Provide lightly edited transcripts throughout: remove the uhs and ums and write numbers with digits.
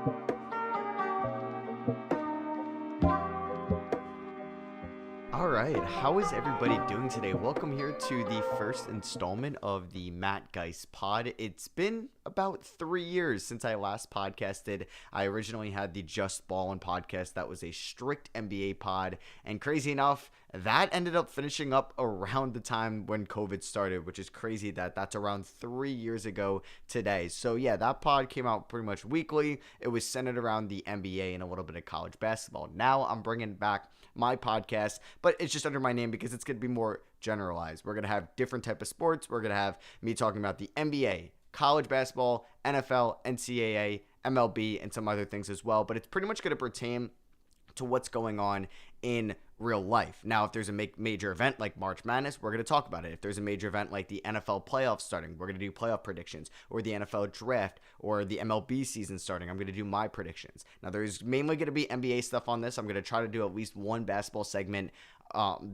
All right, how is everybody doing today? Welcome here to the first installment of the Matt Geis pod. It's been about 3 years since I last podcasted. I originally had the Just Ballin' podcast that was a strict NBA pod, and crazy enough, that ended up finishing up around the time when COVID started, which is crazy that that's around 3 years ago today. So yeah, that pod came out pretty much weekly. It was centered around the NBA and a little bit of college basketball. Now I'm bringing back my podcast, but it's just under my name because it's going to be more generalized. We're going to have different type of sports. We're going to have me talking about the NBA, college basketball, NFL, NCAA, MLB, and some other things as well. But it's pretty much going to pertain to what's going on in real life. Now, if there's a major event like March Madness, we're going to talk about it. If there's a major event like the NFL playoffs starting, we're going to do playoff predictions, or the NFL draft, or the MLB season starting. I'm going to do my predictions. Now, there's mainly going to be NBA stuff on this. I'm going to try to do at least one basketball segment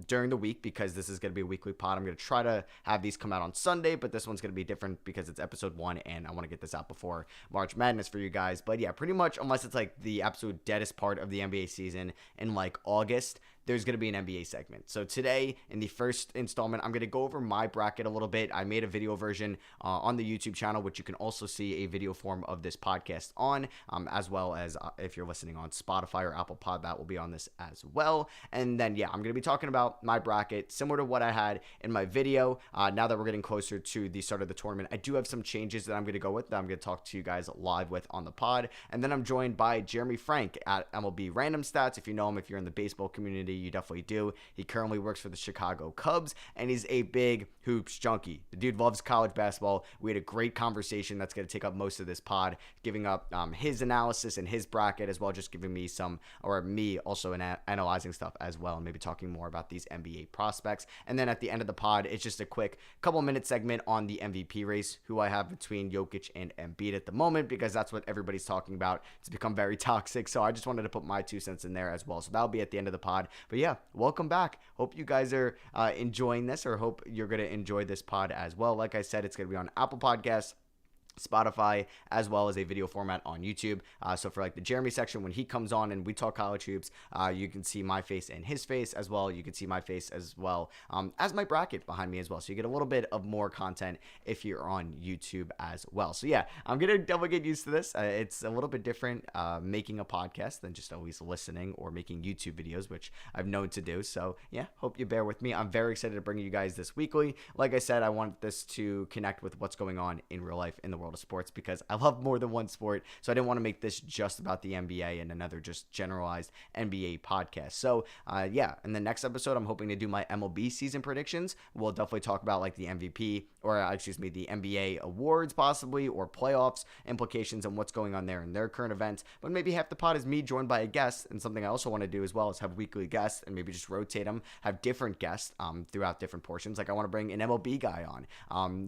during the week because this is going to be a weekly pod. I'm going to try to have these come out on Sunday, but this one's going to be different because it's episode 1 and I want to get this out before March Madness for you guys. But yeah, pretty much unless it's like the absolute deadest part of the NBA season in like August, there's going to be an NBA segment. So today, in the first installment, I'm going to go over my bracket a little bit. I made a video version on the YouTube channel, which you can also see a video form of this podcast on, as well as if you're listening on Spotify or Apple Pod, that will be on this as well. And then, yeah, I'm going to be talking about my bracket, similar to what I had in my video. Now that we're getting closer to the start of the tournament, I do have some changes that I'm going to go with that I'm going to talk to you guys live with on the pod. And then I'm joined by Jeremy Frank at MLB Random Stats. If you know him, if you're in the baseball community, you definitely do. He currently works for the Chicago Cubs, and he's a big hoops junkie. The dude loves college basketball. We had a great conversation that's going to take up most of this pod, giving up his analysis and his bracket, as well, just giving me some, or me also analyzing stuff as well, and maybe talking more about these NBA prospects. And then at the end of the pod, it's just a quick couple-minute segment on the MVP race, who I have between Jokic and Embiid at the moment, because that's what everybody's talking about. It's become very toxic, so I just wanted to put my 2 cents in there as well. So that'll be at the end of the pod. But yeah, welcome back. Hope you guys are enjoying this, or hope you're going to enjoy this pod as well. Like I said, it's going to be on Apple Podcasts, Spotify, as well as a video format on YouTube. So for like the Jeremy section, when he comes on and we talk college hoops, you can see my face and his face as well. You can see my face as well as my bracket behind me as well. So you get a little bit of more content if you're on YouTube as well. So yeah, I'm going to definitely get used to this. It's a little bit different making a podcast than just always listening or making YouTube videos, which I've known to do. So yeah, hope you bear with me. I'm very excited to bring you guys this weekly. Like I said, I want this to connect with what's going on in real life in the world of sports, because I love more than one sport. So I didn't want to make this just about the NBA and another just generalized NBA podcast. So yeah, in the next episode, I'm hoping to do my MLB season predictions. We'll definitely talk about like the MVP, or the NBA awards possibly, or playoffs implications and what's going on there in their current events. But maybe half the pod is me joined by a guest, and something I also want to do as well is have weekly guests and maybe just rotate them, have different guests throughout different portions. Like I want to bring an MLB guy on.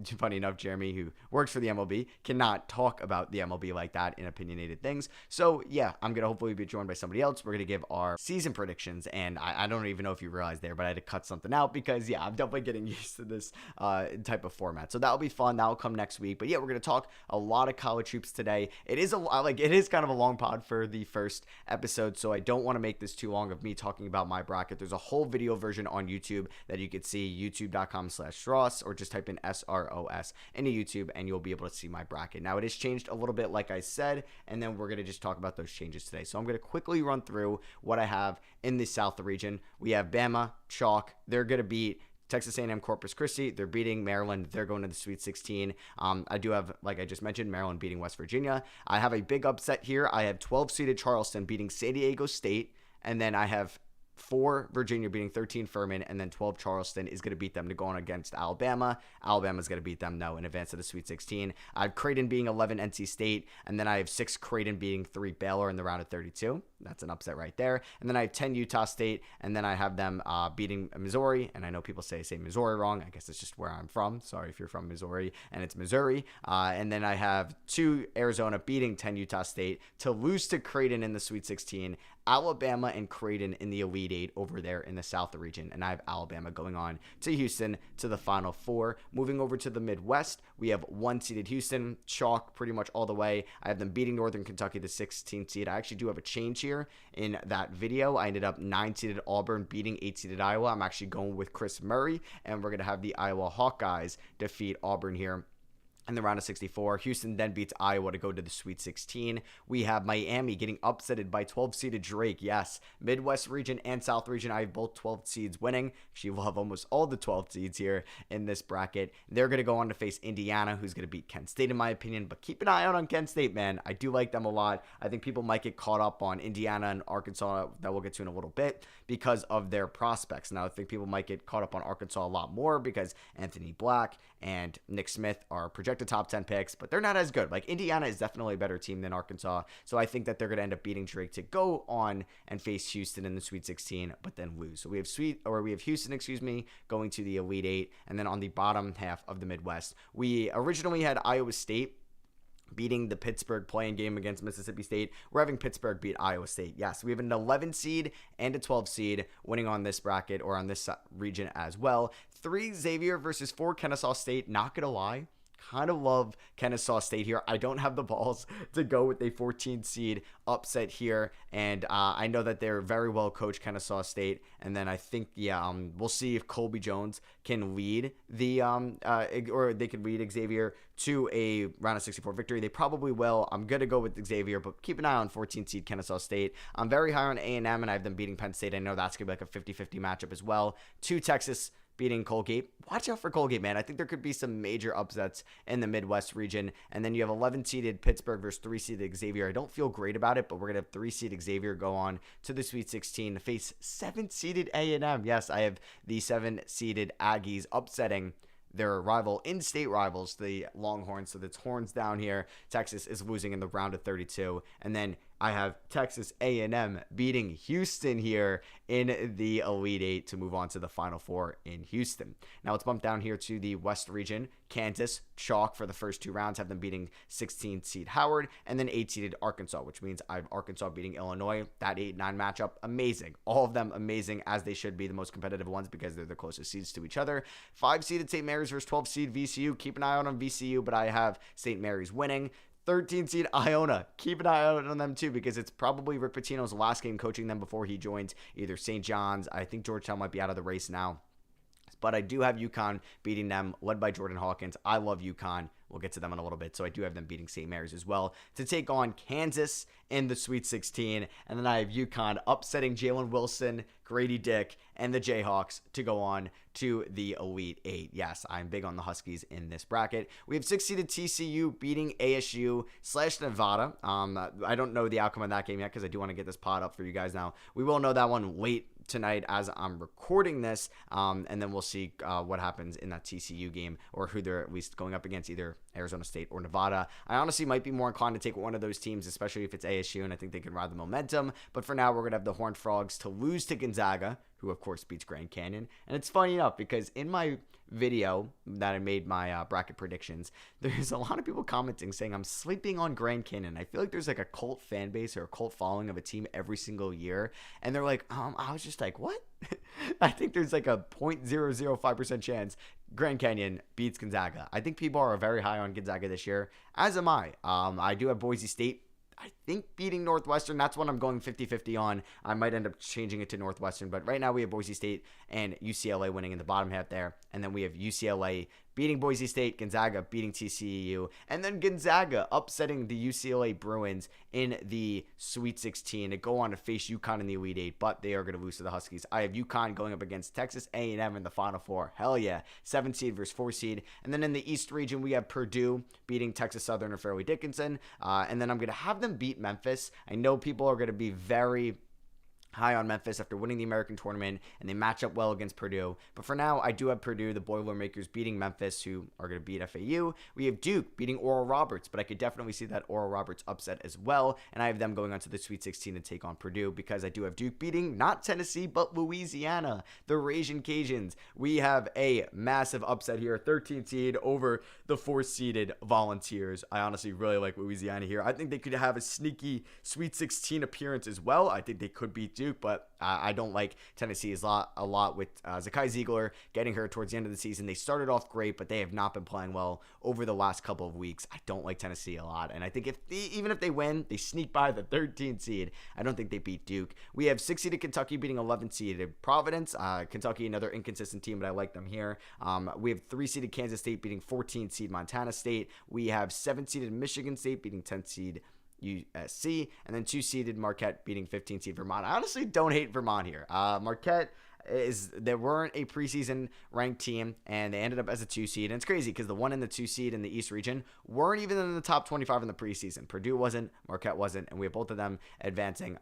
Funny enough, Jeremy, who works for the MLB, cannot talk about the MLB like that in opinionated things. So yeah, I'm going to hopefully be joined by somebody else. We're going to give our season predictions, and I don't even know if you realized there, but I had to cut something out because yeah, I'm definitely getting used to this type of format. So that'll be fun. That'll come next week. But yeah, we're going to talk a lot of college hoops today. It is kind of a long pod for the first episode, so I don't want to make this too long of me talking about my bracket. There's a whole video version on YouTube that you could see, youtube.com/SROS, or just type in SROS into YouTube and you'll be able to see my bracket. Now it has changed a little bit, like I said, and then we're going to just talk about those changes today. So I'm going to quickly run through what I have in the South region. We have Bama, chalk. They're going to beat Texas A&M Corpus Christi. They're beating Maryland. They're going to the Sweet 16. I do have, like I just mentioned, Maryland beating West Virginia. I have a big upset here. I have 12-seeded Charleston beating San Diego State, and then I have 4 Virginia beating 13 Furman, and then 12 Charleston is going to beat them to go on against Alabama. Alabama's going to beat them, in advance to the Sweet 16. I have Creighton beating 11 NC State, and then I have 6 Creighton beating 3 Baylor in the round of 32. That's an upset right there. And then I have 10 Utah State, and then I have them beating Missouri. And I know people say Missouri wrong. I guess it's just where I'm from. Sorry if you're from Missouri, and it's Missouri. And then I have 2 Arizona beating 10 Utah State to lose to Creighton in the Sweet 16. Alabama and Creighton in the Elite Eight over there in the South region. And I have Alabama going on to Houston to the Final Four. Moving over to the Midwest, we have 1-seeded Houston, chalk pretty much all the way. I have them beating Northern Kentucky, the 16th seed. I actually do have a change here in that video. I ended up 9-seeded Auburn beating 8-seeded Iowa. I'm actually going with Chris Murray, and we're going to have the Iowa Hawkeyes defeat Auburn here in the round of 64. Houston then beats Iowa to go to the Sweet 16. We have Miami getting upsetted by 12-seeded Drake. Yes, Midwest region and South region, I have both 12 seeds winning. Actually, we'll have almost all the 12 seeds here in this bracket. They're going to go on to face Indiana, who's going to beat Kent State in my opinion, but keep an eye out on Kent State, man. I do like them a lot. I think people might get caught up on Indiana and Arkansas, that we'll get to in a little bit, because of their prospects. Now, I think people might get caught up on Arkansas a lot more because Anthony Black and Nick Smith are projected top 10 picks, but they're not as good. Like, Indiana is definitely a better team than Arkansas, so I think that they're going to end up beating Drake to go on and face Houston in the Sweet 16, but then lose. So we have Houston, going to the Elite Eight, and then on the bottom half of the Midwest, we originally had Iowa State beating the Pittsburgh playing game against Mississippi State. We're having Pittsburgh beat Iowa State. Yes, we have an 11 seed and a 12 seed winning on this bracket, or on this region as well. 3 Xavier versus 4 Kennesaw State. Not gonna lie, kind of love Kennesaw State here. I don't have the balls to go with a 14 seed upset here, and I know that they're very well coached, Kennesaw State, and then I think we'll see if Colby Jones can lead the or they could lead Xavier to a round of 64 victory. They probably will. I'm gonna go with Xavier, but keep an eye on 14 seed Kennesaw State. I'm very high on A&M, and I have them beating Penn State. I know that's gonna be like a 50-50 matchup as well. 2 Texas beating Colgate. Watch out for Colgate, man. I think there could be some major upsets in the Midwest region. And then you have 11-seeded Pittsburgh versus 3-seeded Xavier. I don't feel great about it, but we're going to have 3-seeded Xavier go on to the Sweet 16 to face 7-seeded A&M. Yes, I have the 7-seeded Aggies upsetting their rival, in-state rivals, the Longhorns. So that's horns down here. Texas is losing in the round of 32. And then I have Texas A&M beating Houston here in the Elite Eight to move on to the Final Four in Houston. Now let's bump down here to the West region. Kansas, chalk for the first 2 rounds, have them beating 16-seed Howard, and then 8-seeded Arkansas, which means I have Arkansas beating Illinois. That 8-9 matchup, amazing. All of them amazing, as they should be, the most competitive ones, because they're the closest seeds to each other. 5-seeded St. Mary's versus 12-seed VCU. Keep an eye out on VCU, but I have St. Mary's winning. 13-seed Iona. Keep an eye out on them too, because it's probably Rick Pitino's last game coaching them before he joins either St. John's. I think Georgetown might be out of the race now. But I do have UConn beating them, led by Jordan Hawkins. I love UConn. We'll get to them in a little bit. So I do have them beating St. Mary's as well to take on Kansas in the Sweet 16. And then I have UConn upsetting Jalen Wilson, Grady Dick, and the Jayhawks to go on to the Elite Eight. Yes, I'm big on the Huskies in this bracket. We have 6-seeded TCU beating ASU/Nevada. I don't know the outcome of that game yet, because I do want to get this pod up for you guys now. We will know that one late tonight as I'm recording this, and then we'll see what happens in that TCU game, or who they're at least going up against, either Arizona State or Nevada. I honestly might be more inclined to take one of those teams, especially if it's ASU, and I think they can ride the momentum. But for now, we're going to have the Horned Frogs to lose to Gonzaga, who of course beats Grand Canyon. And it's funny enough, because in my video that I made my bracket predictions, there's a lot of people commenting saying I'm sleeping on Grand Canyon. I feel like there's like a cult fan base or a cult following of a team every single year, and they're like, I was just like, what? I think there's like a 0.005% chance Grand Canyon beats Gonzaga. I think people are very high on Gonzaga this year, as am I. I do have Boise State, I think, beating Northwestern. That's what I'm going 50-50 on. I might end up changing it to Northwestern, but right now we have Boise State and UCLA winning in the bottom half there. And then we have UCLA beating Boise State, Gonzaga beating TCU, and then Gonzaga upsetting the UCLA Bruins in the Sweet 16 to go on to face UConn in the Elite Eight, but they are going to lose to the Huskies. I have UConn going up against Texas A&M in the Final Four. Hell yeah. 7-seed versus 4-seed. And then in the East region, we have Purdue beating Texas Southern or Fairleigh Dickinson, and then I'm going to have them beat Memphis. I know people are going to be very high on Memphis after winning the American tournament, and they match up well against Purdue. But for now, I do have Purdue, the Boilermakers, beating Memphis, who are going to beat FAU. We have Duke beating Oral Roberts, but I could definitely see that Oral Roberts upset as well. And I have them going on to the Sweet 16 to take on Purdue because I do have Duke beating not Tennessee, but Louisiana, the Ragin' Cajuns. We have a massive upset here, 13th seed over the 4th seeded Volunteers. I honestly really like Louisiana here. I think they could have a sneaky Sweet 16 appearance as well. I think they could beat Duke, but I don't like Tennessee a lot with Zakai Ziegler getting hurt towards the end of the season. They started off great, but they have not been playing well over the last couple of weeks. I don't like Tennessee a lot, and I think even if they win, they sneak by the 13th seed. I don't think they beat Duke. We have 6 seeded Kentucky beating 11th seeded Providence. Kentucky, another inconsistent team, but I like them here. We have 3 seeded Kansas State beating 14th seed Montana State. We have 7 seeded Michigan State beating 10th seed USC, and then 2 seeded Marquette beating 15 seed Vermont. I honestly don't hate Vermont here. Marquette they weren't a preseason ranked team, and they ended up as a 2 seed. And it's crazy because the 1 and the 2 seed in the East region weren't even in the top 25 in the preseason. Purdue wasn't, Marquette wasn't, and we have both of them advancing.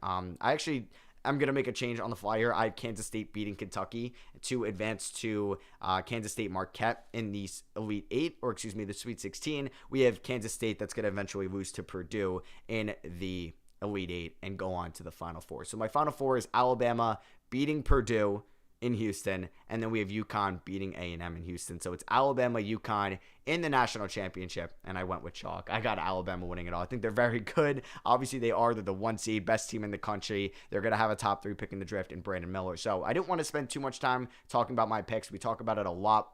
I'm going to make a change on the fly here. I have Kansas State beating Kentucky to advance to Kansas State Marquette in the Elite 8, or excuse me, the Sweet 16. We have Kansas State that's going to eventually lose to Purdue in the Elite 8 and go on to the Final Four. So my Final Four is Alabama beating Purdue in Houston, and then we have UConn beating A&M in Houston. So it's Alabama, UConn in the national championship, and I went with chalk. I got Alabama winning it all. I think they're very good. Obviously, they're the 1 seed, best team in the country. They're going to have a top 3 pick in the draft in Brandon Miller. So I didn't want to spend too much time talking about my picks. We talk about it a lot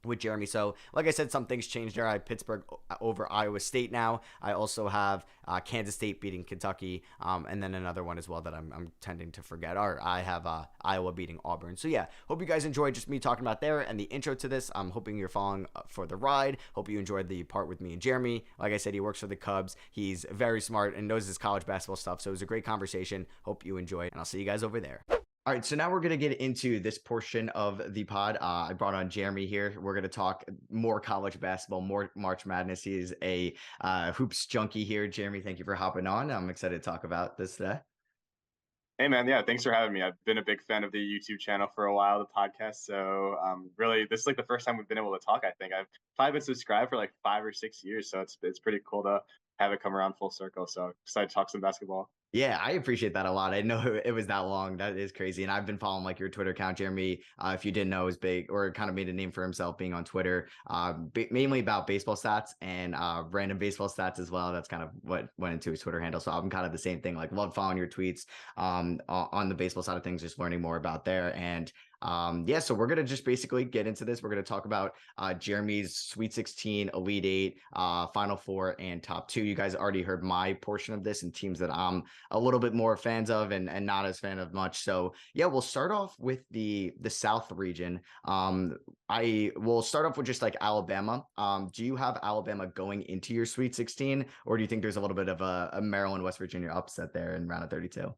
with Jeremy. So like I said, some things changed there. I have Pittsburgh over Iowa State now. I also have Kansas State beating Kentucky, and then another one as well that I'm tending to forget. Or I have Iowa beating Auburn. So yeah, hope you guys enjoyed just me talking about there and the intro to this. I'm hoping you're following for the ride. Hope you enjoyed the part with me and Jeremy. Like I said, he works for the Cubs. He's very smart and knows his college basketball stuff. So it was a great conversation. Hope you enjoyed, and I'll see you guys over there. All right, so now we're going to get into this portion of the pod. I brought on Jeremy here. We're going to talk more college basketball, more March Madness. He is a hoops junkie here. Jeremy, thank you for hopping on. I'm excited to talk about this today. Hey, man. Yeah, thanks for having me. I've been a big fan of the YouTube channel for a while, the podcast. So really, this is like the first time we've been able to talk, I think. I've probably been subscribed for like 5 or 6 years. So it's pretty cool to have it come around full circle. So excited to talk some basketball. Yeah, I appreciate that a lot. I know it was that long. That is crazy. And I've been following like your Twitter account, Jeremy. If you didn't know, is big or kind of made a name for himself being on Twitter, mainly about baseball stats and random baseball stats as well. That's kind of what went into his Twitter handle. So I'm kind of the same thing. Like, love following your tweets on the baseball side of things, just learning more about there. And yeah, so we're gonna just basically get into this. We're gonna talk about Jeremy's Sweet 16, Elite 8, Final Four, and Top 2. You guys already heard my portion of this and teams that I'm a little bit more fans of and not as fan of much. So yeah, we'll start off with the South region. I will start off with just like Alabama. Do you have Alabama going into your Sweet 16, or do you think there's a little bit of a Maryland, West Virginia upset there in round of 32?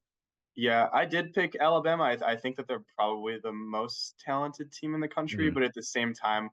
Yeah, I did pick Alabama. I think that they're probably the most talented team in the country, but at the same time,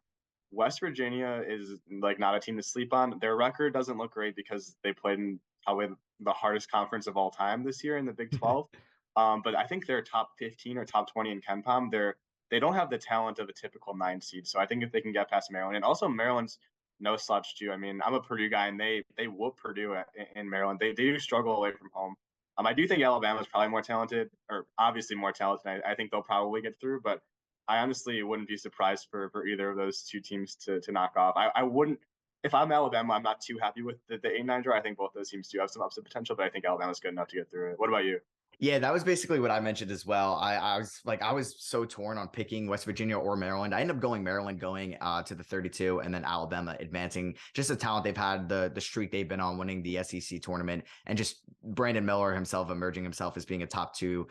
West Virginia is like not a team to sleep on. Their record doesn't look great because they played in probably the hardest conference of all time this year in the Big 12. But I think they're top 15 or top 20 in KenPom. They don't have the talent of a typical 9 seed. So I think if they can get past Maryland, and also Maryland's no slouch too. I mean, I'm a Purdue guy, and they whoop Purdue in Maryland. They do struggle away from home. I do think Alabama is probably more talented, or obviously more talented. I think they'll probably get through, but I honestly wouldn't be surprised for either of those two teams to knock off. I wouldn't, if I'm Alabama, I'm not too happy with the 8-9 draw. I think both those teams do have some upset potential, but I think Alabama's good enough to get through it. What about you? Yeah, that was basically what I mentioned as well. I was so torn on picking West Virginia or Maryland. I ended up going Maryland going to the 32, and then Alabama advancing. Just the talent they've had, the streak they've been on, winning the SEC tournament, and just Brandon Miller himself emerging himself as being a top 2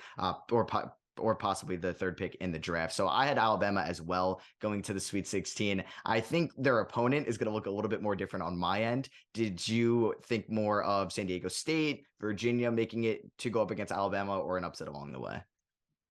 or possibly the 3rd pick in the draft. So I had Alabama as well going to the Sweet 16. I think their opponent is going to look a little bit more different on my end. Did you think more of San Diego State, Virginia making it to go up against Alabama, or an upset along the way?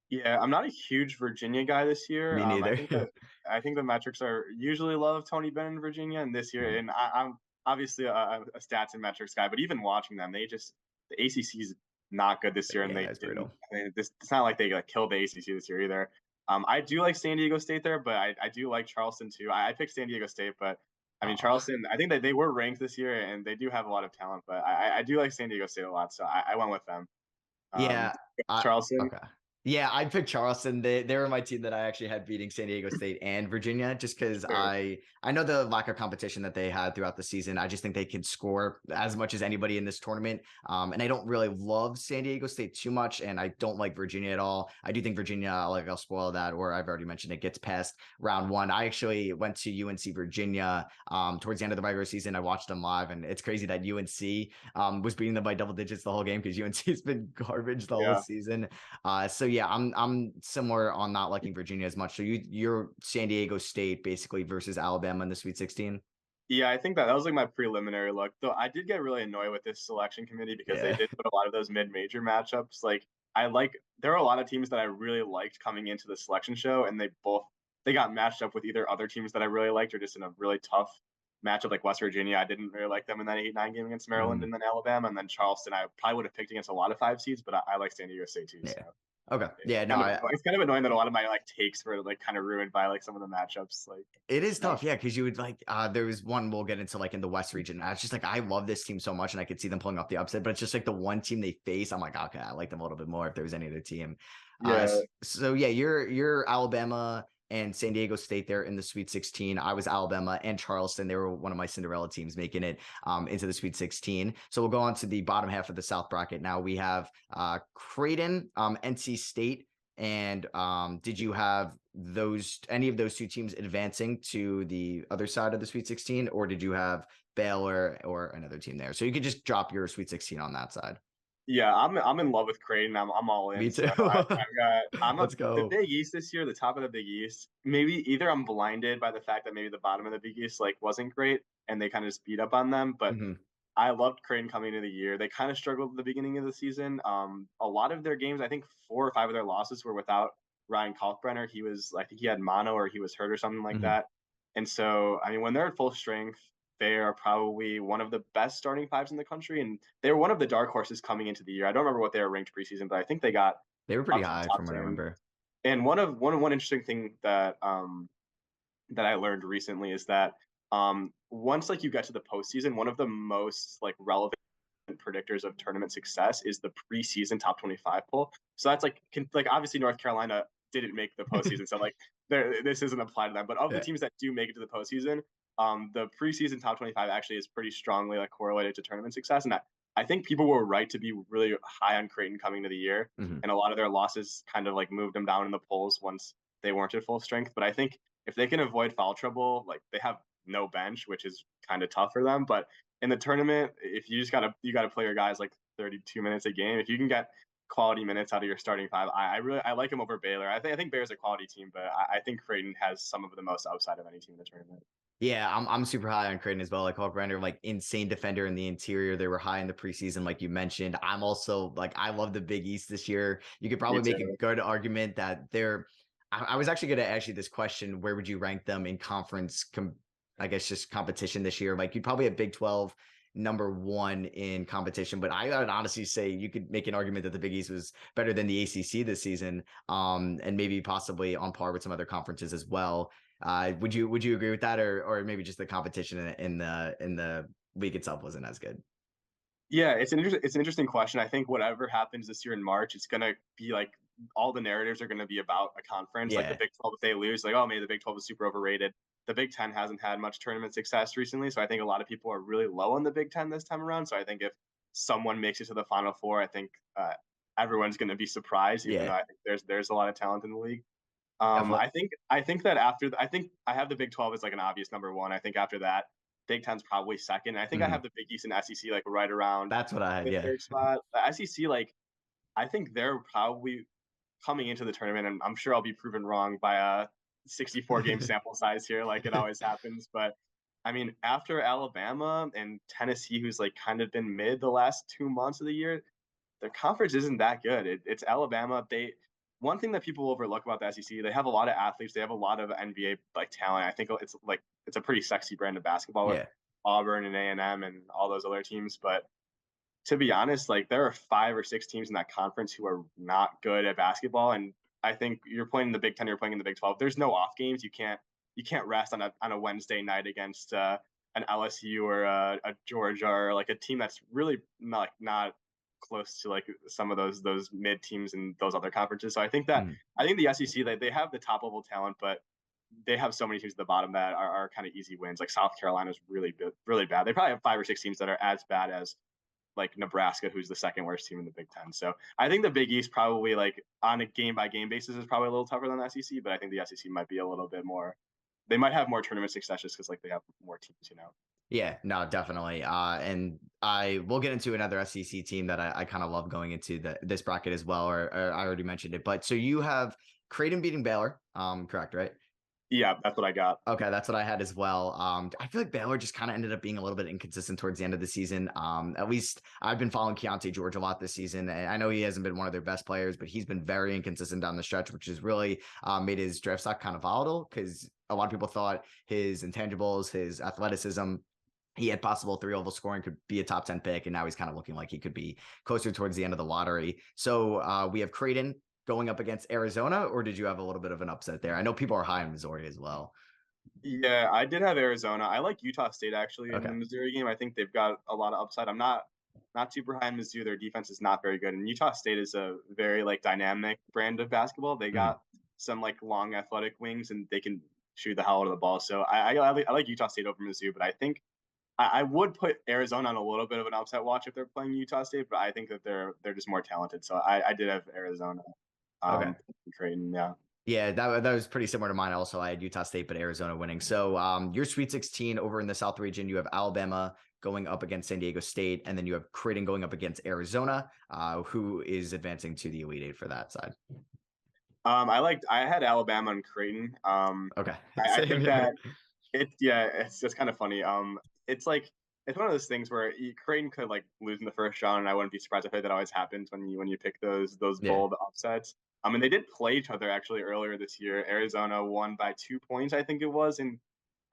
Yeah, I'm not a huge Virginia guy this year. Me neither. I think the metrics are usually love Tony Bennett in Virginia, and this year, and I'm obviously a stats and metrics guy, but even watching them, the ACC is not good this year, and Yeah, they it's didn't. brutal. I mean, it's not like they like killed the ACC this year either. I do like San Diego State there, but I do like Charleston too. I picked San Diego State, but I mean Oh, Charleston. I think that they were ranked this year, and they do have a lot of talent. But I do like San Diego State a lot, so I went with them. yeah. Charleston. Okay. Yeah, I picked Charleston. They were my team that I actually had beating San Diego State and Virginia, just because Sure. I know the lack of competition that they had throughout the season. I just think they could score as much as anybody in this tournament. And I don't really love San Diego State too much, and I don't like Virginia at all. I do think Virginia, like I'll spoil that, or I've already mentioned it, gets past round one. I actually went to UNC Virginia towards the end of the regular season. I watched them live, and it's crazy that UNC was beating them by double digits the whole game because UNC has been garbage the whole Yeah. season. So yeah, I'm similar on not liking Virginia as much. So you're San Diego State basically versus Alabama in the Sweet 16. Yeah, I think that was like my preliminary look. Though I did get really annoyed with this selection committee because they Yeah. did put a lot of those mid-major matchups. Like there are a lot of teams that I really liked coming into the selection show, and they got matched up with either other teams that I really liked or just in a really tough matchup like West Virginia. I didn't really like them in that 8-9 game against Maryland, Mhm. and then Alabama, and then Charleston. I probably would have picked against a lot of 5 seeds, but I like San Diego State too. So Yeah. Okay. Yeah. No, it's kind of annoying that a lot of my like takes were like kind of ruined by like some of the matchups. Like, it is no. tough. Yeah. Cause you would like, there was one we'll get into like in the West region. And I was just like, I love this team so much and I could see them pulling off the upset, but it's just like the one team they face. I'm like, okay, I like them a little bit more if there was any other team. Yeah. So yeah, you're Alabama and San Diego State there in the Sweet 16. I was Alabama and Charleston. They were one of my Cinderella teams making it into the Sweet 16. So we'll go on to the bottom half of the South bracket. Now we have Creighton, NC State. And did you have any of those two teams advancing to the other side of the Sweet 16, or did you have Baylor or another team there? So you could just drop your Sweet 16 on that side. Yeah, I'm in love with Creighton. I'm all Me in. too. So I've got Let's the go. Big East this year, the top of the Big East. Maybe either I'm blinded by the fact that maybe the bottom of the Big East like wasn't great and they kind of just beat up on them. But Mhm. I loved Creighton coming into the year. They kind of struggled at the beginning of the season. A lot of their games, I think 4 or 5 of their losses were without Ryan Kalkbrenner. I think he had mono or he was hurt or something like Mhm. that. And so, I mean, when they're at full strength, they are probably one of the best starting fives in the country. And they were one of the dark horses coming into the year. I don't remember what they were ranked preseason, but I think they got They were pretty up to the high top from what I 10. remember. And one interesting thing that I learned recently is that once like you get to the postseason, one of the most like relevant predictors of tournament success is the preseason top 25 poll. So that's like obviously North Carolina didn't make the postseason, so like this isn't applied to them. But of the Yeah. teams that do make it to the postseason, the preseason top 25 actually is pretty strongly like correlated to tournament success, and I think people were right to be really high on Creighton coming to the year, Mhm. and a lot of their losses kind of like moved them down in the polls once they weren't at full strength. But I think if they can avoid foul trouble, like they have no bench, which is kind of tough for them. But in the tournament, if you gotta play your guys like 32 minutes a game. If you can get quality minutes out of your starting five, I like him over Baylor. I think Baylor's a quality team, but I think Creighton has some of the most upside of any team in the tournament. Yeah, I'm super high on Creighton as well. Like Hawk like insane defender in the interior. They were high in the preseason, like you mentioned. I'm also like I love the Big East this year. You could Me probably make a too. good argument that they're. I was actually going to ask you this question: where would you rank them in conference? I guess just competition this year. Like you'd probably have Big 12 number one in competition, but I would honestly say you could make an argument that the Big East was better than the ACC this season, and maybe possibly on par with some other conferences as well. Would you agree with that, or maybe just the competition in the league itself wasn't as good? Yeah, it's an interesting question. I think whatever happens this year in March, it's gonna be like all the narratives are gonna be about a conference. Like the Yeah, Big 12, if they lose, like, oh, maybe the Big 12 is super overrated. The Big Ten hasn't had much tournament success recently, so I think a lot of people are really low on the Big Ten this time around. So I think if someone makes it to the Final Four, I think everyone's gonna be surprised, even though yeah, I think there's a lot of talent in the league. definitely. I think that I think I have the Big 12 as like an obvious number one. I think after that, Big Ten's probably second. I think I have Mhm. the Big East and SEC like right around That's what I had. the Yeah. third spot. The SEC, like I think they're probably coming into the tournament, and I'm sure I'll be proven wrong by a 64 game sample size here, like it always happens. But I mean, after Alabama and Tennessee, who's like kind of been mid the last 2 months of the year, their conference isn't that good. It's Alabama. One thing that people overlook about the SEC, they have a lot of athletes. They have a lot of NBA like talent. I think it's a pretty sexy brand of basketball with Yeah. Auburn and A&M and all those other teams. But to be honest, like there are 5 or 6 teams in that conference who are not good at basketball, and I think you're playing in the Big Ten, you're playing in the Big 12. There's no off games. You can't rest on a Wednesday night against an LSU or a Georgia or like a team that's really not close to like some of those mid teams in those other conferences. So I think the SEC they have the top level talent, but they have so many teams at the bottom that are kind of easy wins. Like South Carolina's really bad. They probably have 5 or 6 teams that are as bad as like Nebraska, who's the second worst team in the Big Ten. So I think the Big East probably like on a game by game basis is probably a little tougher than the SEC, but I think the SEC might be a little bit more. They might have more tournament success just because like they have more teams. Yeah, no, definitely. And I will get into another SEC team that I kind of love going into this bracket as well, or I already mentioned it. But so you have Creighton beating Baylor, correct, right? Yeah, that's what I got. Okay, that's what I had as well. I feel like Baylor just kind of ended up being a little bit inconsistent towards the end of the season. At least I've been following Keontae George a lot this season. And I know he hasn't been one of their best players, but he's been very inconsistent down the stretch, which has really made his draft stock kind of volatile because a lot of people thought his intangibles, his athleticism, he had possible 3-level scoring, could be a top 10 pick, and now he's kind of looking like he could be closer towards the end of the lottery. So we have Creighton going up against Arizona, or did you have a little bit of an upset there? I know people are high on Missouri as well. Yeah, I did have Arizona. I like Utah State actually in Okay. the Missouri game. I think they've got a lot of upside. I'm not super high in Mizzou. Their defense is not very good, and Utah State is a very like dynamic brand of basketball. They got some like long athletic wings, and they can shoot the hell out of the ball. So I like Utah State over Mizzou, but I think I would put Arizona on a little bit of an upset watch if they're playing Utah State, but I think that they're just more talented. So I did have Arizona. Okay. Creighton, yeah. Yeah, that was pretty similar to mine. Also, I had Utah State, but Arizona winning. So your Sweet 16 over in the South region, you have Alabama going up against San Diego State, and then you have Creighton going up against Arizona, who is advancing to the Elite Eight for that side. I had Alabama and Creighton. Okay. I think that it's just kind of funny. It's like it's one of those things where Creighton could like lose in the first round, and I wouldn't be surprised if that always happens when you pick those bold upsets. And they did play each other actually earlier this year. Arizona won by 2 points, I think it was, and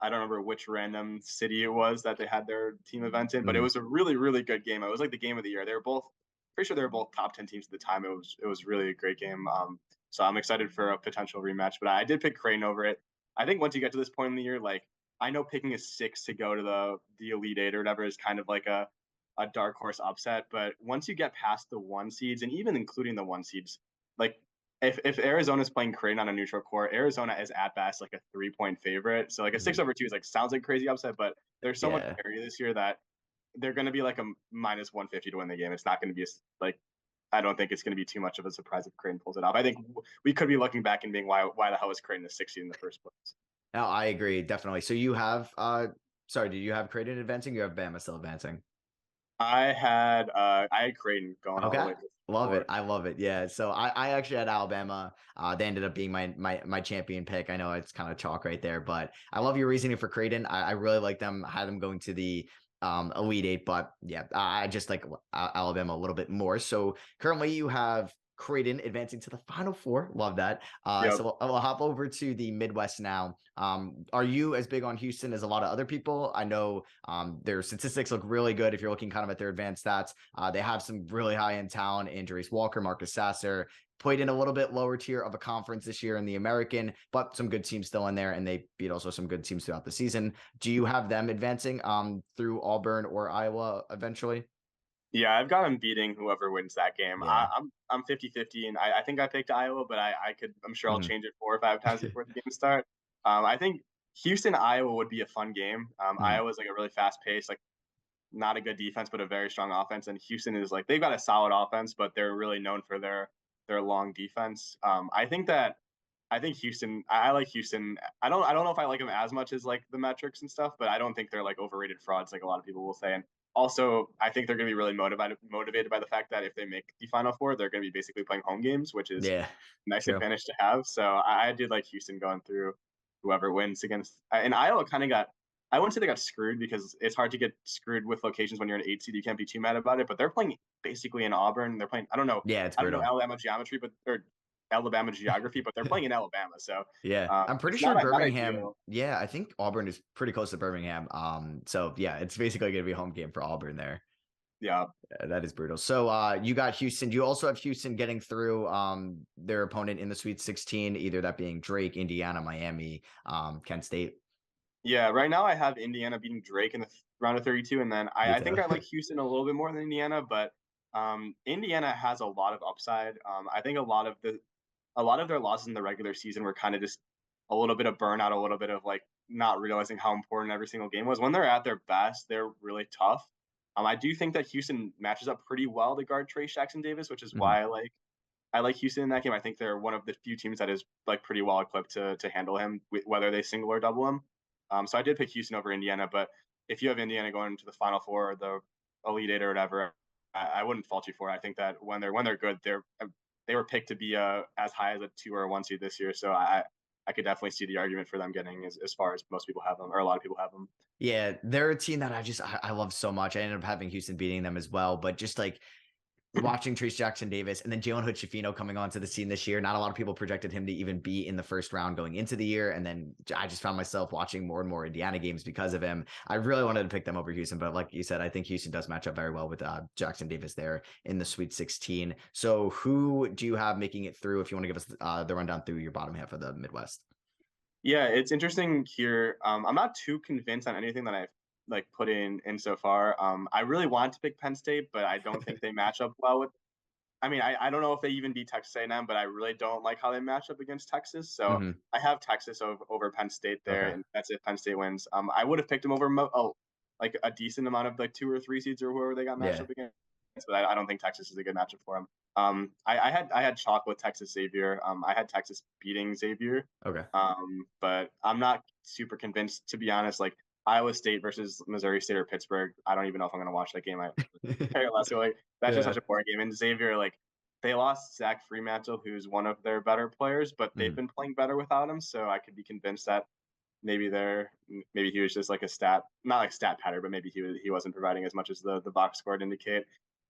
I don't remember which random city it was that they had their team event in, but it was a really, really good game. It was like the game of the year. They were both pretty sure they were both top 10 teams at the time. It was really a great game. So I'm excited for a potential rematch. But I did pick Creighton over it. I think once you get to this point in the year, like I know picking a 6 to go to the Elite Eight or whatever is kind of like a dark horse upset. But once you get past the 1 seeds and even including the 1 seeds, like if Arizona's playing Creighton on a neutral court, Arizona is at best like a 3-point favorite. So like a 6/2 is like sounds like crazy upset, but there's so much parity this year that they're going to be like a minus 150 to win the game. It's not going to be like I don't think it's going to be too much of a surprise if Creighton pulls it off. I think we could be looking back and being why the hell was Creighton the 6th seed in the first place? No, I agree definitely. So you have sorry, do you have Creighton advancing? You have Bama still advancing? I had Creighton going all the way. Love it. I love it. Yeah. So I actually had Alabama. They ended up being my champion pick. I know it's kind of chalk right there, but I love your reasoning for Creighton. I really like them. I had them going to the Elite Eight, but yeah, I just like Alabama a little bit more. So currently you have Creighton advancing to the Final Four. Love that. So I'll hop over to the Midwest now. Are you as big on Houston as a lot of other people? I know their statistics look really good if you're looking kind of at their advanced stats. They have some really high-end talent. Jerice Walker, Marcus Sasser, played in a little bit lower tier of a conference this year in the American, but some good teams still in there, and they beat also some good teams throughout the season. Do you have them advancing through Auburn or Iowa eventually? Yeah, I've got them beating whoever wins that game. Yeah. I'm 50-50, and I think I picked Iowa, but I'm sure I'll change it 4 or 5 times before the game starts. I think Houston Iowa would be a fun game. Iowa's like a really fast pace, like not a good defense, but a very strong offense. And Houston is like they've got a solid offense, but they're really known for their long defense. I think Houston. I like Houston. I don't know if I like them as much as like the metrics and stuff, but I don't think they're like overrated frauds like a lot of people will say. And also, I think they're going to be really motivated by the fact that if they make the Final Four, they're going to be basically playing home games, which is a nice advantage to have. So I did like Houston going through whoever wins against. And Iowa kind of I wouldn't say they got screwed because it's hard to get screwed with locations when you're an 8 seed. You can't be too mad about it. But they're playing basically in Auburn. They're playing. I don't know. Yeah, it's I don't brutal. know Alabama geometry, or Alabama geography, but they're playing in Alabama. So I'm pretty sure Birmingham. Yeah, I think Auburn is pretty close to Birmingham. So yeah, it's basically going to be a home game for Auburn there. Yeah. That is brutal. So you got Houston. You also have Houston getting through their opponent in the Sweet 16, either that being Drake, Indiana, Miami, Kent State. Yeah, right now I have Indiana beating Drake in the round of 32, and then Me I too. think I like Houston a little bit more than Indiana, but Indiana has a lot of upside. I think a lot of their losses in the regular season were kind of just a little bit of burnout, a little bit of like not realizing how important every single game was. When they're at their best, they're really tough. I do think that Houston matches up pretty well to guard Trey Jackson Davis, which is Mhm. why I like Houston in that game. I think they're one of the few teams that is like pretty well equipped to handle him, whether they single or double him. So I did pick Houston over Indiana, but if you have Indiana going into the Final Four or the Elite Eight or whatever, I wouldn't fault you for it. I think that when they're good, they were picked to be as high as a 2 or a 1 seed this year. So I could definitely see the argument for them getting as far as most people have them, or a lot of people have them. Yeah, they're a team that I love so much. I ended up having Houston beating them as well, but just like watching Trace Jackson Davis and then Jalen Hood Schifino coming onto the scene this year. Not a lot of people projected him to even be in the first round going into the year. And then I just found myself watching more and more Indiana games because of him. I really wanted to pick them over Houston, but like you said, I think Houston does match up very well with Jackson Davis there in the Sweet 16. So who do you have making it through if you want to give us the rundown through your bottom half of the Midwest? Yeah, it's interesting here. I'm not too convinced on anything that I've like put in so far. I really want to pick Penn State, but I don't think they match up well with. I mean, I don't know if they even beat Texas A&M, but I really don't like how they match up against Texas. So Mm-hmm. I have Texas over Penn State there, Okay. and that's if Penn State wins. I would have picked them over like a decent amount of like 2 or 3 seeds or whoever they got matched Yeah. up against, but I don't think Texas is a good matchup for them. I had chalk with Texas Xavier. I had Texas beating Xavier, Okay. but I'm not super convinced to be honest. Like Iowa State versus Missouri State or Pittsburgh, I don't even know if I'm going to watch that game. So like that's just Yeah. such a boring game. And Xavier, like they lost Zach Fremantle, who's one of their better players, but they've Mhm. been playing better without him. So I could be convinced that maybe he was just like a not like stat pattern, but maybe he wasn't providing as much as the box score would indicate.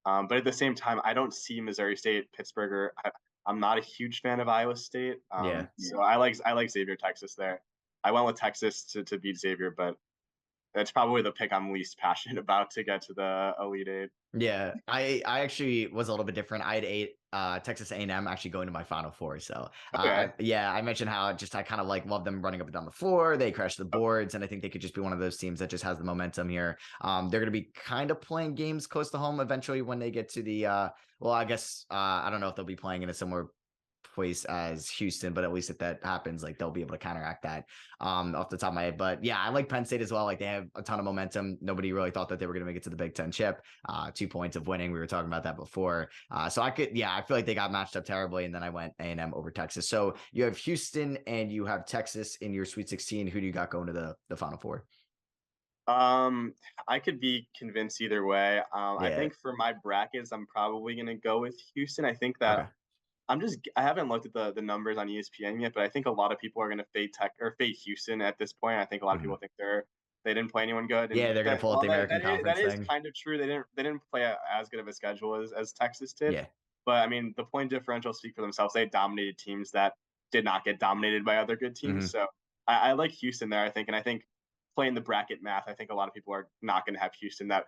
But at the same time, I don't see Missouri State, Pittsburgh, I'm not a huge fan of Iowa State. Yeah. So I like Xavier Texas there. I went with Texas to beat Xavier, but that's probably the pick I'm least passionate about to get to the Elite Eight. Yeah, I actually was a little bit different. I had eight Texas A&M actually going to my Final Four. So Okay. I mentioned how just I kind of like love them running up and down the floor. They crash the boards, and I think they could just be one of those teams that just has the momentum here. They're going to be kind of playing games close to home eventually when they get to the. Well, I guess I don't know if they'll be playing in a similar place as Houston, but at least if that happens, like they'll be able to counteract that off the top of my head. But yeah, I like Penn State as well. Like they have a ton of momentum. Nobody really thought that they were going to make it to the Big Ten chip. 2 points of winning. We were talking about that before. So I feel like they got matched up terribly. And then I went A&M over Texas. So you have Houston and you have Texas in your Sweet 16. Who do you got going to the Final Four? I could be convinced either way. I Yeah. think for my brackets, I'm probably gonna go with Houston. I think that Okay. I haven't looked at the numbers on ESPN yet, but I think a lot of people are gonna fade Houston at this point. I think a lot of Mhm. people think they didn't play anyone good, and Yeah, they're going to that pull out well the American that Conference is thing. kind of true. They didn't play as good of a schedule as Texas did, Yeah. but I mean the point differential speak for themselves. They dominated teams that did not get dominated by other good teams. Hmm. So I like Houston there. I think playing the bracket math, I think a lot of people are not going to have Houston that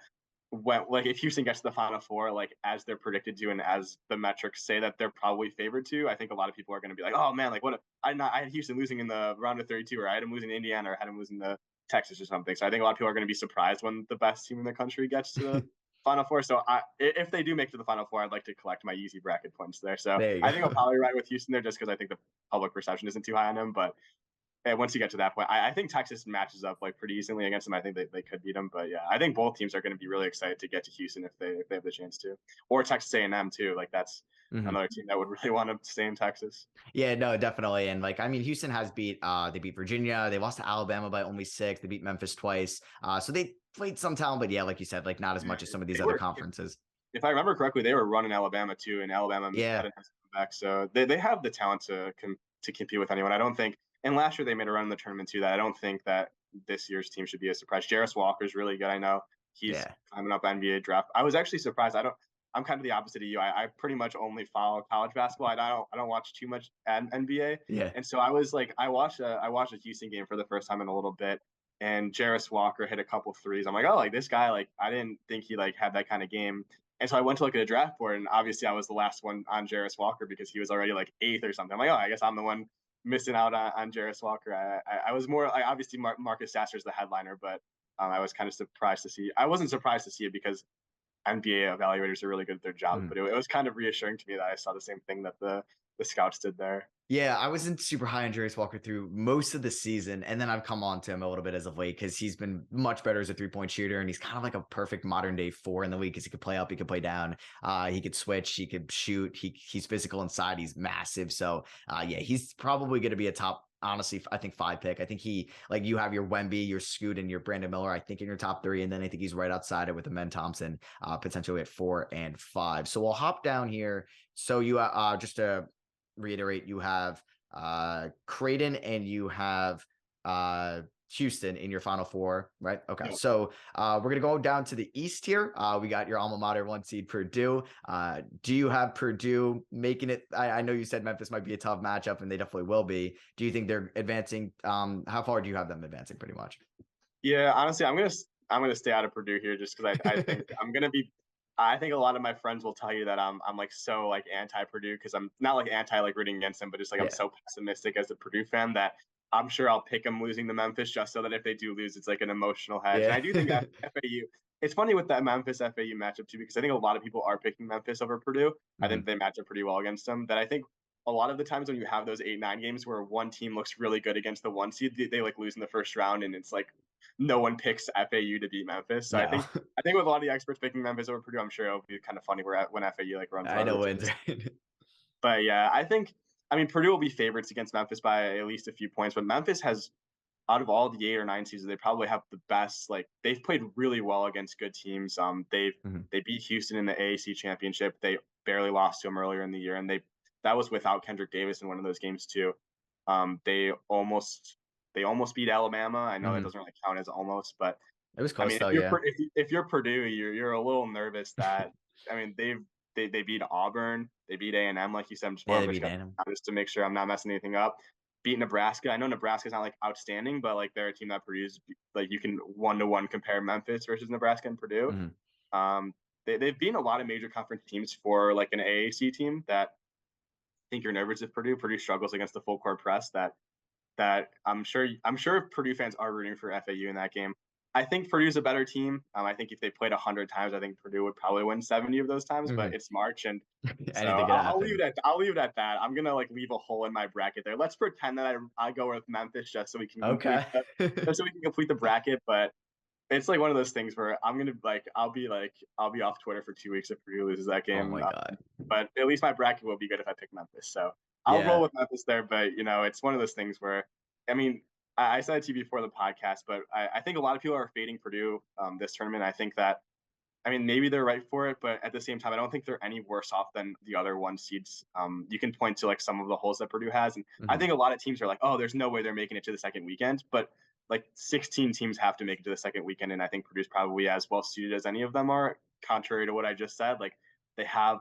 like if Houston gets to the Final Four, like as they're predicted to, and as the metrics say that they're probably favored to, I think a lot of people are going to be like, oh man, like I had Houston losing in the round of 32, or I had him losing to Indiana, or I had him losing to Texas or something. So I think a lot of people are going to be surprised when the best team in the country gets to the Final Four. So if they do make it to the Final Four, I'd like to collect my easy bracket points there. So There you I think I'll go. probably ride with Houston there just because I think the public perception isn't too high on them, but and once you get to that point, I think Texas matches up like pretty easily against them. I think they could beat them, but yeah, I think both teams are going to be really excited to get to Houston if they have the chance to, or Texas A&M too. Like that's Mhm. another team that would really want to stay in Texas. Yeah, no, definitely. And like, I mean, Houston has they beat Virginia. They lost to Alabama by only 6. They beat Memphis twice. So they played some talent, but yeah, like you said, like not as Yeah, much as some of these they other were, conferences. if I remember correctly, they were running Alabama too, and Alabama had Yeah. a nice comeback. So they have the talent to compete with anyone. I don't think. And last year they made a run in the tournament too. That I don't think that this year's team should be a surprise. Jarris Walker's really good. I know he's Yeah. climbing up NBA draft. I was actually surprised. I'm kind of the opposite of you. I pretty much only follow college basketball. I don't watch too much NBA. Yeah. And so I watched a Houston game for the first time in a little bit. and Jarris Walker hit a couple threes. I'm like, oh, like this guy, like I didn't think he like had that kind of game. And so I went to look at the draft board, and obviously I was the last one on Jarris Walker because he was already like 8th or something. I'm like, oh, I guess I'm the one missing out on Jarris Walker. I was more like obviously Marcus Sasser's the headliner, but I was kind of surprised to see. I wasn't surprised to see it because NBA evaluators are really good at their job, but it was kind of reassuring to me that I saw the same thing that the scouts did there. Yeah, I wasn't super high on Jarius Walker through most of the season, and then I've come on to him a little bit as of late because he's been much better as a 3-point shooter, and he's kind of like a perfect modern day 4 in the league because he could play up, he could play down, he could switch, he could shoot, he's physical inside, he's massive. So yeah, he's probably going to be a top. Honestly, I think 5 pick. I think he like you have your Wemby, your Scoot, and your Brandon Miller. I think in your top 3, and then I think he's right outside it with Amen Thompson, potentially at 4 and 5. So we'll hop down here. So you just to reiterate, you have Creighton and you have Houston in your final 4, right? Okay. Yeah. So we're going to go down to the East here. We got your alma mater 1 seed Purdue. Do you have Purdue making it? I know you said Memphis might be a tough matchup, and they definitely will be. Do you think they're advancing? How far do you have them advancing pretty much? Yeah, honestly, I'm gonna stay out of Purdue here just because I think I'm gonna be. I think a lot of my friends will tell you that I'm like so like anti Purdue because I'm not like anti like rooting against them, but just like I'm so pessimistic as a Purdue fan that I'm sure I'll pick them losing to Memphis just so that if they do lose, it's like an emotional hedge. And I do think that FAU. It's funny with that Memphis FAU matchup too because I think a lot of people are picking Memphis over Purdue. I think they match up pretty well against them. That I think a lot of the times when you have those 8-9 games where one team looks really good against the 1 seed, they like lose in the first round, and it's like no one picks FAU to beat Memphis. So I think with a lot of the experts picking Memphis over Purdue, I'm sure it'll be kind of funny when FAU like runs. I know wins. But yeah, I mean Purdue will be favorites against Memphis by at least a few points, but Memphis has out of all the 8 or 9 seasons, they probably have the best. Like they've played really well against good teams. They beat Houston in the AAC championship. They barely lost to them earlier in the year, and that was without Kendrick Davis in one of those games too. They almost beat Alabama. I know that doesn't really count as almost, but it was close. I mean, if you're Purdue, you're a little nervous that I mean they beat Auburn, they beat A&M like you said. Just to make sure I'm not messing anything up. Beat Nebraska. I know Nebraska's not like outstanding, but like they're a team that Purdue's like you can 1-to-1 compare Memphis versus Nebraska and Purdue. They've beaten a lot of major conference teams for like an AAC team that I think you're nervous if Purdue struggles against the full court press that I'm sure Purdue fans are rooting for FAU in that game. I think Purdue's a better team. I think if they played 100 times, I think Purdue would probably win 70 of those times. But it's March, and so I'll leave it at that. I'm gonna like leave a hole in my bracket there. Let's pretend that I go with Memphis just so we can complete the bracket. But it's like one of those things where I'm gonna I'll be off Twitter for 2 weeks if Purdue loses that game. Oh my god! But at least my bracket will be good if I pick Memphis. So I'll roll with Memphis there. But it's one of those things where I mean. I said it to you before the podcast, but I think a lot of people are fading Purdue this tournament. I think that, I mean, maybe they're right for it, but at the same time, I don't think they're any worse off than the other 1 seeds. You can point to like some of the holes that Purdue has, and I think a lot of teams are like, oh, there's no way they're making it to the second weekend, but like 16 teams have to make it to the second weekend, and I think Purdue's probably as well suited as any of them are. Contrary to what I just said, like they have.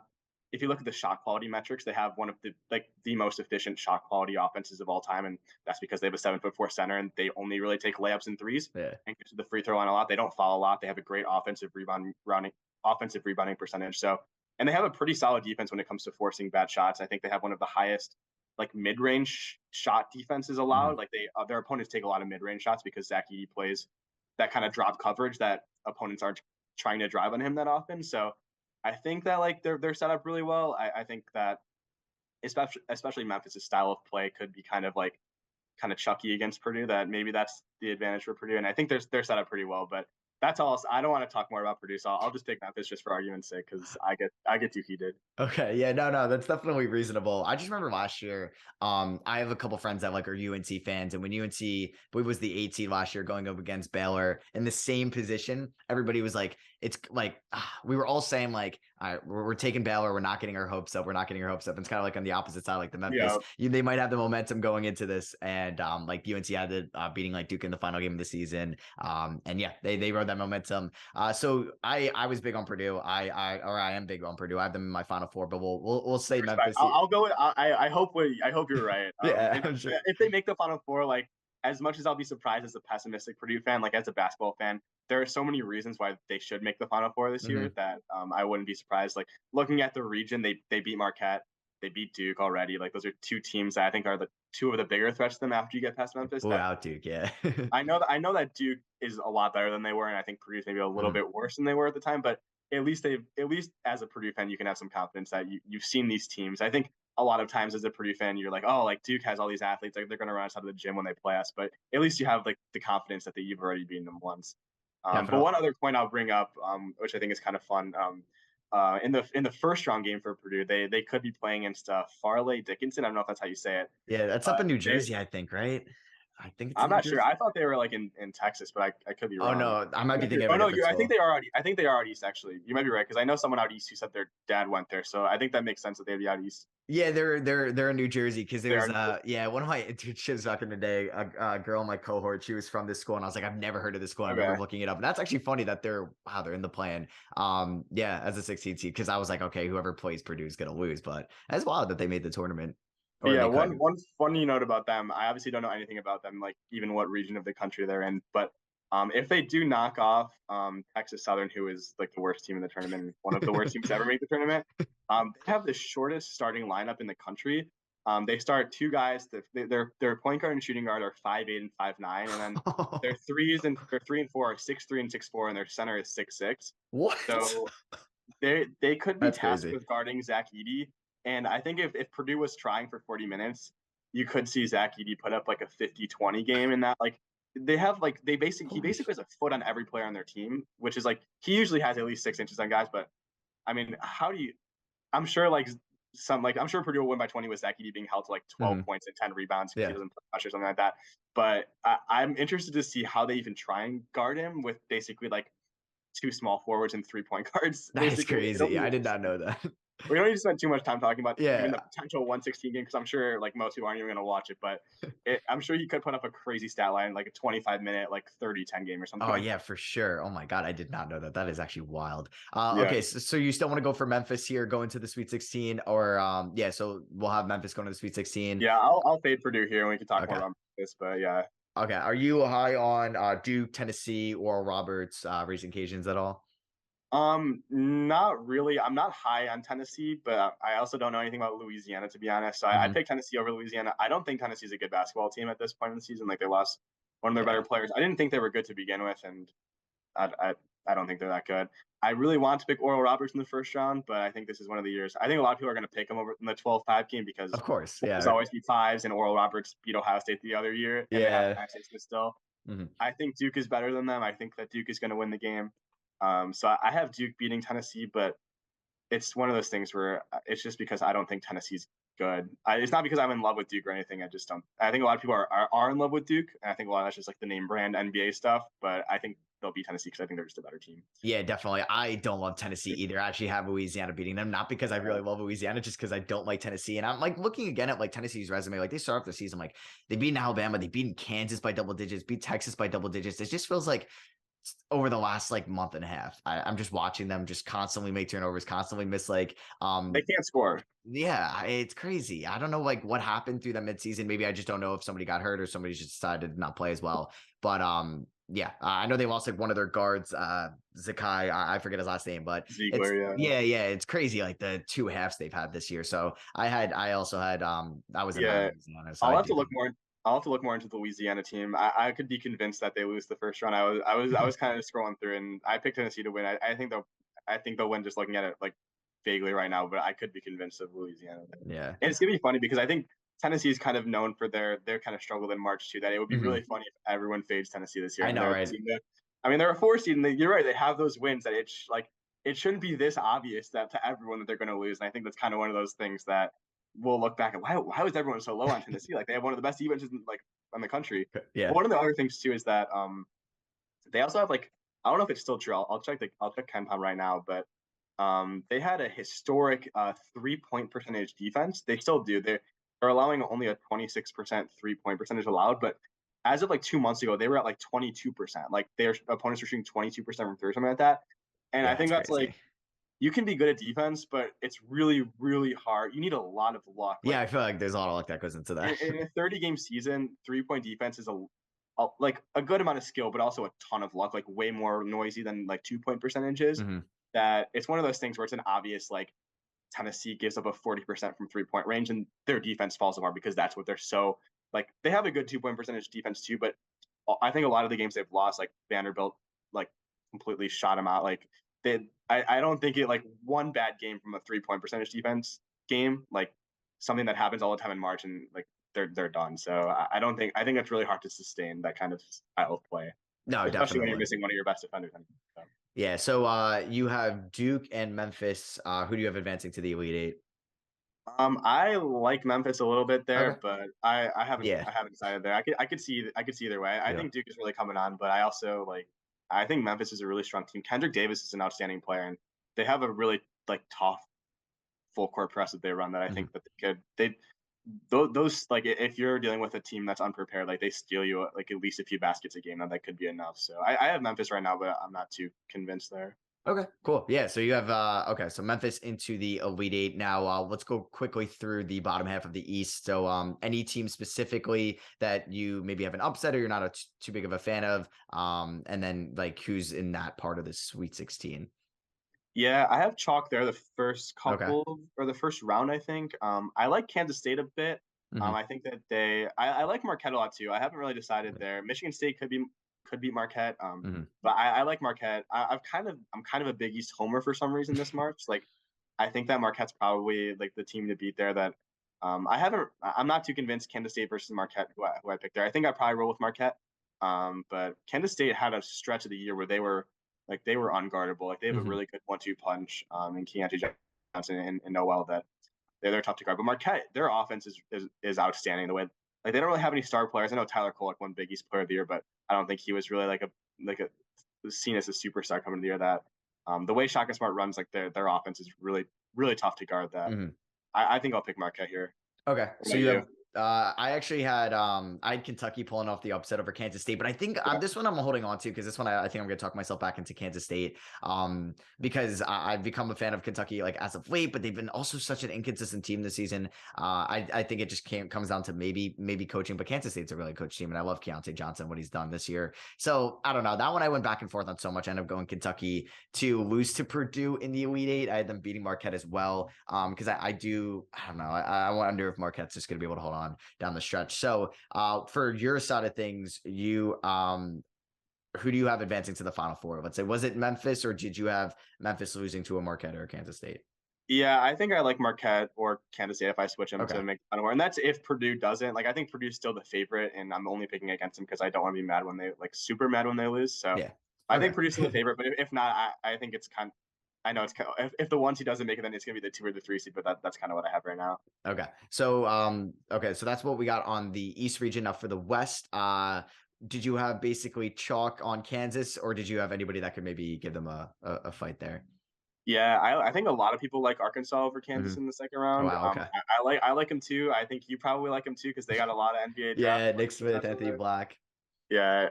If you look at the shot quality metrics, they have one of the most efficient shot quality offenses of all time, and that's because they have a 7'4" center and they only really take layups and threes and get to the free throw line a lot. They don't foul a lot. They have a great offensive rebounding percentage. So, and they have a pretty solid defense when it comes to forcing bad shots. I think they have one of the highest like mid-range shot defenses allowed. Like their opponents take a lot of mid-range shots because Zach Edey plays that kind of drop coverage that opponents aren't trying to drive on him that often. So. I think that like they're set up really well. I think that especially Memphis' style of play could be kind of chucky against Purdue. That maybe that's the advantage for Purdue, and I think they're set up pretty well. But that's all. I don't want to talk more about Purdue, so I'll just pick Memphis just for argument's sake because I get too heated. Okay, yeah, no, that's definitely reasonable. I just remember last year, I have a couple friends that like are UNC fans, and when UNC, we was the 8 seed last year going up against Baylor in the same position, everybody was like, it's like we were all saying like, all right, we're taking Baylor, we're not getting our hopes up, And it's kind of like on the opposite side, like the Memphis, they might have the momentum going into this, and like UNC had it beating like Duke in the final game of the season, and yeah, they rode that momentum. So I was big on Purdue. I am big on Purdue. I have them in my final 4, but we'll say Memphis. I'll go with. I hope you're right. Yeah, I'm sure. If they make the final 4, like as much as I'll be surprised as a pessimistic Purdue fan, like as a basketball fan, there are so many reasons why they should make the Final Four this year that I wouldn't be surprised. Like looking at the region, they beat Marquette, they beat Duke already. Like those are two teams that I think are the two of the bigger threats to them after you get past Memphis. Blew That out Duke, yeah. I know that Duke is a lot better than they were, and I think Purdue's maybe a little bit worse than they were at the time. But at least as a Purdue fan, you can have some confidence that you've seen these teams. I think a lot of times as a Purdue fan, you're like, oh, like Duke has all these athletes, like they're going to run us out of the gym when they play us. But at least you have like the confidence that you've already beaten them once. But one other point I'll bring up, which I think is kind of fun, in the first round game for Purdue, they could be playing against Farley Dickinson. I don't know if that's how you say it. Yeah, that's up in New Jersey, I think, right? I think it's I'm in New not sure. Jersey. I thought they were like in Texas, but I could be Oh wrong. no, I might be thinking of Oh a no, different I think school. they are out east. Actually, you might be right because I know someone out east who said their dad went there, so I think that makes sense that they'd be out east. Yeah, they're in New Jersey because there's one of my internships back in the day, a girl in my cohort, she was from this school, and I was like, I've never heard of this school. I remember looking it up, and that's actually funny that they're in the plan. Yeah, as a 16 seed because I was like, okay, whoever plays Purdue is gonna lose, but that's wild that they made the tournament. Or Yeah, they one couldn't. one funny note about them. I obviously don't know anything about them, like even what region of the country they're in. But if they do knock off Texas Southern, who is like the worst team in the tournament, one of the worst teams to ever make the tournament, they have the shortest starting lineup in the country. They start two guys. Their point guard and shooting guard are 5'8" and 5'9", and then their 3 and 4 are 6'3" and 6'4", and their center is 6'6". What? So they could be That's tasked crazy. with guarding Zach Edey. And I think if Purdue was trying for 40 minutes, you could see Zach Edey put up like a 50-20 game in that. Like they have like he basically has a foot on every player on their team, which is like he usually has at least 6 inches on guys. But I mean, how do you? I'm sure I'm sure Purdue will win by 20 with Zach Edey being held to like 12 points and 10 rebounds because he doesn't play much or something like that. But I'm interested to see how they even try and guard him with basically like two small forwards and 3-point guards. That is crazy. I did not know that. We don't need to spend too much time talking about even Yeah. the potential 116 game because I'm sure like most people aren't even going to watch it, but I'm sure he could put up a crazy stat line like a 25-minute like 30-10 game or something. Oh yeah, for sure. Oh my God, I did not know that. That is actually wild. Yeah. Okay, so you still want to go for Memphis here, go into the Sweet 16, or yeah, so we'll have Memphis going to the Sweet 16. Yeah, I'll fade Purdue here, and we can talk more about this, but yeah. Okay, are you high on Duke, Tennessee, Oral Roberts, recent occasions at all? Not really. I'm not high on Tennessee, but I also don't know anything about Louisiana, to be honest. So I picked Tennessee over Louisiana. I don't think Tennessee's a good basketball team at this point in the season. Like they lost one of their better players. I didn't think they were good to begin with, and I don't think they're that good. I really want to pick Oral Roberts in the first round, but I think this is one of the years. I think a lot of people are going to pick him over in the 12-5 game because of course, yeah, there's always be fives, and Oral Roberts beat Ohio State the other year, and they have access to still. I think Duke is better than them. I think that Duke is going to win the game. So I have Duke beating Tennessee, but it's one of those things where it's just because I don't think Tennessee's good. It's not because I'm in love with Duke or anything. I just don't. I think a lot of people are in love with Duke, and I think a lot of that's just like the name brand NBA stuff. But I think they'll beat Tennessee because I think they're just a better team. Yeah, definitely. I don't love Tennessee either. I actually have Louisiana beating them, not because I really love Louisiana, just because I don't like Tennessee. And I'm like looking again at like Tennessee's resume. Like they start off the season, like they beat Alabama, they beat Kansas by double digits, beat Texas by double digits. It just feels like over the last like month and a half, I'm just watching them just constantly make turnovers, constantly miss like they can't score. Yeah, it's crazy. I don't know like what happened through the midseason. Maybe I just don't know if somebody got hurt or somebody just decided to not play as well. But yeah, I know they lost like one of their guards, Zakai. I forget his last name, but Ziegler, yeah, it's crazy. Like the two halves they've had this year. So I also had I was in Louisiana. So I'll have to look more. I'll have to look more into the Louisiana team. I could be convinced that they lose the first round. I was kind of scrolling through, and I picked Tennessee to win. I think they'll win just looking at it like vaguely right now, but I could be convinced of Louisiana. Yeah, and it's gonna be funny because I think Tennessee is kind of known for their kind of struggle in March too. That it would be really funny if everyone fades Tennessee this year. I know, right? I mean, they're a 4 seed, and you're right. They have those wins that it's like it shouldn't be this obvious that to everyone that they're going to lose. And I think that's kind of one of those things that we'll look back at. Why was everyone so low on Tennessee? Like they have one of the best defenses in the country. Yeah. But one of the other things too is that they also have like I don't know if it's still true. I'll check KenPom right now, but they had a historic 3-point percentage defense. They still do. They're allowing only a 26% 3-point percentage allowed, but as of like 2 months ago, they were at like 22%. Like their opponents were shooting 22% from three, something like that. And I think that's crazy. Like you can be good at defense, but it's really, really hard. You need a lot of luck. Yeah, I feel like there's a lot of luck that goes into that. In a 30-game season, 3-point defense is like a good amount of skill, but also a ton of luck, like way more noisy than like 2 point percentages. Hmm. That it's one of those things where it's an obvious like Tennessee gives up a 40% from 3 point range and their defense falls apart because that's what they're so like. They have a good 2 point percentage defense too, but I think a lot of the games they've lost, like Vanderbilt, like completely shot them out. Like I don't think it like one bad game from a 3 point percentage defense game, like something that happens all the time in March, and like they're done. So I don't think I think it's really hard to sustain that kind of style of play, No, especially when you're definitely. missing one of your best defenders. So. Yeah. So you have Duke and Memphis. Who do you have advancing to the Elite Eight? I like Memphis a little bit there, Okay. but I haven't Yeah. decided there. I could see either way. I Yeah. think Duke is really coming on, but I also like I think Memphis is a really strong team. Kendrick Davis is an outstanding player, and they have a really like tough full court press that they run that I Hmm. think that they those like if you're dealing with a team that's unprepared, like they steal you like at least a few baskets a game, and that could be enough. So I have Memphis right now, but I'm not too convinced there. Okay, cool. Yeah, so you have okay, so Memphis into the Elite Eight. Now let's go quickly through the bottom half of the East. So any team specifically that you maybe have an upset or you're not too big of a fan of, and then like who's in that part of the Sweet 16. Yeah, I have chalk there the first Okay. couple or the first round, I think. I like Kansas State a bit. Hmm. I think that I like Marquette a lot too. I haven't really decided there. Michigan State could beat Marquette. Hmm. But I like Marquette. I'm kind of a Big East homer for some reason this March. Like I think that Marquette's probably like the team to beat there. That I'm not too convinced Kansas State versus Marquette who I picked there. I think I probably roll with Marquette. But Kansas State had a stretch of the year where they were unguardable. Like they have a Hmm. really good 1-2 punch in Keontae Johnson and Noel that they're tough to guard. But Marquette, their offense is outstanding. The way like they don't really have any star players. I know Tyler Kolek won Big East Player of the Year, but I don't think he was really like a seen as a superstar coming to the year. That the way Shaka Smart runs, like their offense is really tough to guard. That Hmm. I think I'll pick Marquette here. Okay. What So about you you? have I actually I had Kentucky pulling off the upset over Kansas State, but I think Yeah. this one I'm holding on to because this one I think I'm going to talk myself back into Kansas State because I've become a fan of Kentucky like as of late, but they've been also such an inconsistent team this season. I think it just comes down to maybe coaching, but Kansas State's a really coach team, and I love Keontae Johnson what he's done this year. So I don't know, that one I went back and forth on so much. I ended up going Kentucky to lose to Purdue in the Elite Eight. I had them beating Marquette as well because I don't know, I wonder if Marquette's just going to be able to hold on down the stretch. So for your side of things, you who do you have advancing to the Final Four? Let's say, was it Memphis or did you have Memphis losing to a Marquette or Kansas State? Yeah, I think I like Marquette or Kansas State if I switch them Okay. to make the Final Four, and that's if Purdue doesn't. Like, I think Purdue's still the favorite, and I'm only picking against them because I don't want to be mad when they like super mad when they lose. So Yeah. I think Okay. Purdue's still the favorite, but if not, I think it's kind. I know it's kind of, if the 1 seed doesn't make it, then it's gonna be the 2 or the 3 seed. But that's kind of what I have right now. Okay. So okay, so that's what we got on the East region. Now for the West, did you have basically chalk on Kansas, or did you have anybody that could maybe give them a fight there? Yeah, I think a lot of people like Arkansas over Hmm. Kansas in the second round. Wow. Okay. I like them too. I think you probably like them too because they got a lot of NBA draft Yeah, Nick Smith, potential Anthony there. Black. Yeah,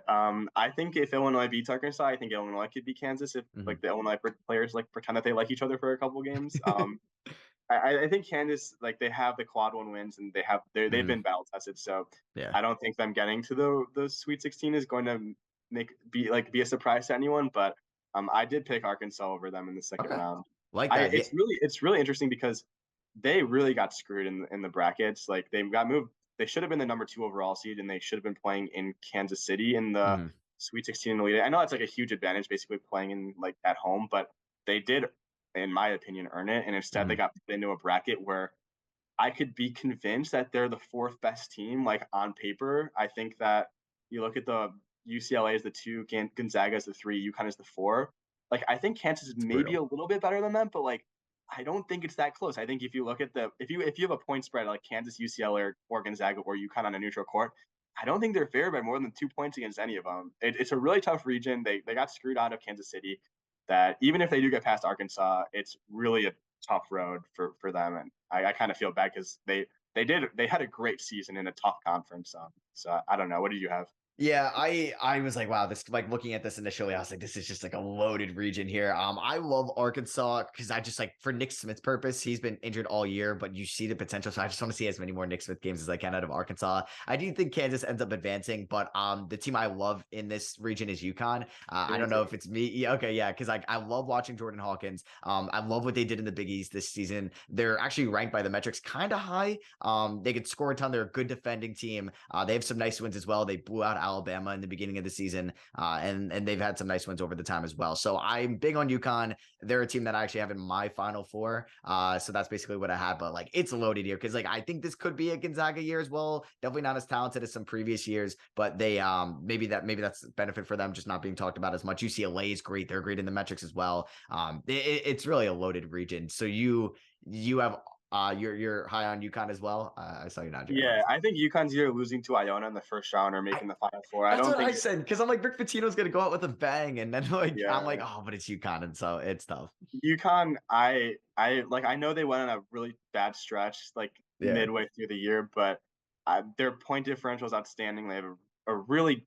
I think if Illinois beats Arkansas, I think Illinois could beat Kansas if Hmm. like the Illinois players like pretend that they like each other for a couple games. I think Kansas like they have the quad one wins and they've Hmm. been battle tested. So Yeah. I don't think them getting to the Sweet 16 is going to be a surprise to anyone. But I did pick Arkansas over them in the second Okay. round. Like I that. Yeah. it's really interesting because they really got screwed in the brackets. Like they got moved. They should have been the number 2 overall seed, and they should have been playing in Kansas City in the Hmm. Sweet 16 Elite Eight. I know that's like a huge advantage, basically playing in like at home, but they did, in my opinion, earn it. And instead, they Hmm. got put into a bracket where I could be convinced that they're the 4th best team, like on paper. I think that you look at the UCLA as the 2, Gonzaga as the 3, UConn as the 4. Like I think Kansas is It's maybe brutal. a little bit better than them, but like I don't think it's that close. I think if you look at if you have a point spread like Kansas, UCLA, or Gonzaga or UConn on a neutral court, I don't think they're favored by more than 2 points against any of them. It's a really tough region. They got screwed out of Kansas City. That even if they do get past Arkansas, it's really a tough road for them. And I kind of feel bad because they had a great season in a tough conference. So I don't know. What did you have? Yeah, I was like, wow, this like looking at this initially, I was like, this is just like a loaded region here. I love Arkansas because I just like for Nick Smith's purpose, he's been injured all year, but you see the potential. So I just want to see as many more Nick Smith games as I can out of Arkansas. I do think Kansas ends up advancing, but the team I love in this region is UConn. I Me don't know too. if it's me. Yeah, okay, yeah, because I love watching Jordan Hawkins. I love what they did in the Big East this season. They're actually ranked by the metrics kind of high. They could score a ton. They're a good defending team. They have some nice wins as well. They blew out Alabama in the beginning of the season, and they've had some nice wins over the time as well. So I'm big on UConn. They're a team that I actually have in my Final Four. So that's basically what I had. But like it's loaded here because like I think this could be a Gonzaga year as well. Definitely not as talented as some previous years, but they maybe that's a benefit for them just not being talked about as much. UCLA is great. They're great in the metrics as well. It's really a loaded region. So you have you're high on UConn as well. I saw you nodding your head. Yeah, I think UConn's either losing to Iona in the first round or I, making the Final Four. I that's don't what I think. said because I'm like Rick Pitino's gonna go out with a bang, and then like I'm like, Yeah, oh, but it's UConn, and so it's tough. UConn. I like. I know they went on a really bad stretch like Yeah. midway through the year, but their point differential is outstanding. They have a really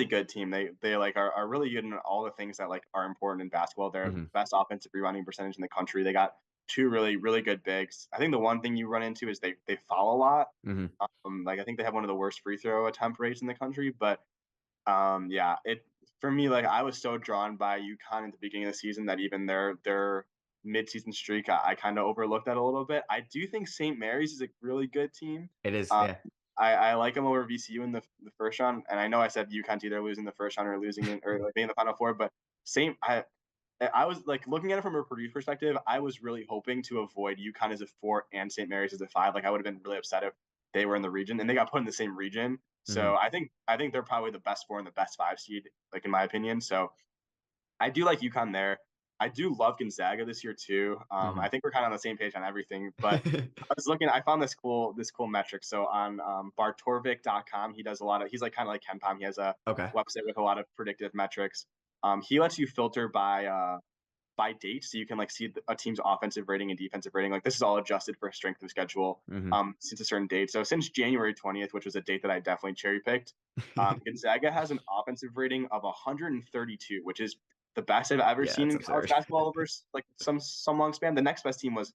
good team. They like are really good in all the things that like are important in basketball. They're Hmm. best offensive rebounding percentage in the country. They got two really good bigs. I think the one thing you run into is they foul a lot. Hmm. Like I think they have one of the worst free throw attempt rates in the country, but yeah, it for me, like I was so drawn by UConn at the beginning of the season that even their mid-season streak, I kind of overlooked that a little bit. I do think St. Mary's is a really good team. It is. Uh, Yeah. I like them over VCU in the first round, and I know I said UConn's either losing the first round or losing in, or like being in the Final Four, but St. I was like looking at it from a Purdue perspective. I was really hoping to avoid UConn as a 4 and St. Mary's as a 5. Like I would have been really upset if they were in the region and they got put in the same region. Hmm. So I think they're probably the best 4 and the best 5 seed, like in my opinion. So I do like UConn there. I do love Gonzaga this year too. Hmm. I think we're kind of on the same page on everything. But I was looking, I found this cool metric. So on Bartorvik.com, he does a lot of. He's like kind of like KenPom. He has a Okay. website with a lot of predictive metrics. He lets you filter by date, so you can like see a team's offensive rating and defensive rating. Like this is all adjusted for strength of schedule Hmm. since a certain date. So since January 20th, which was a date that I definitely cherry picked, Gonzaga has an offensive rating of 132, which is the best I've ever Yeah, seen it's in college absurd. basketball over like some long span. The next best team was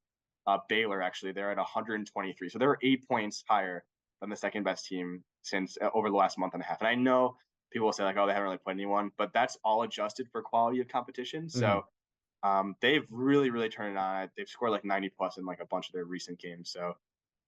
Baylor. Actually, they're at 123, so they were 8 points higher than the second best team since over the last month and a half. And I know people will say like, oh, they haven't really played anyone, but that's all adjusted for quality of competition. Hmm. So they've really turned it on. They've scored like 90 plus in like a bunch of their recent games. So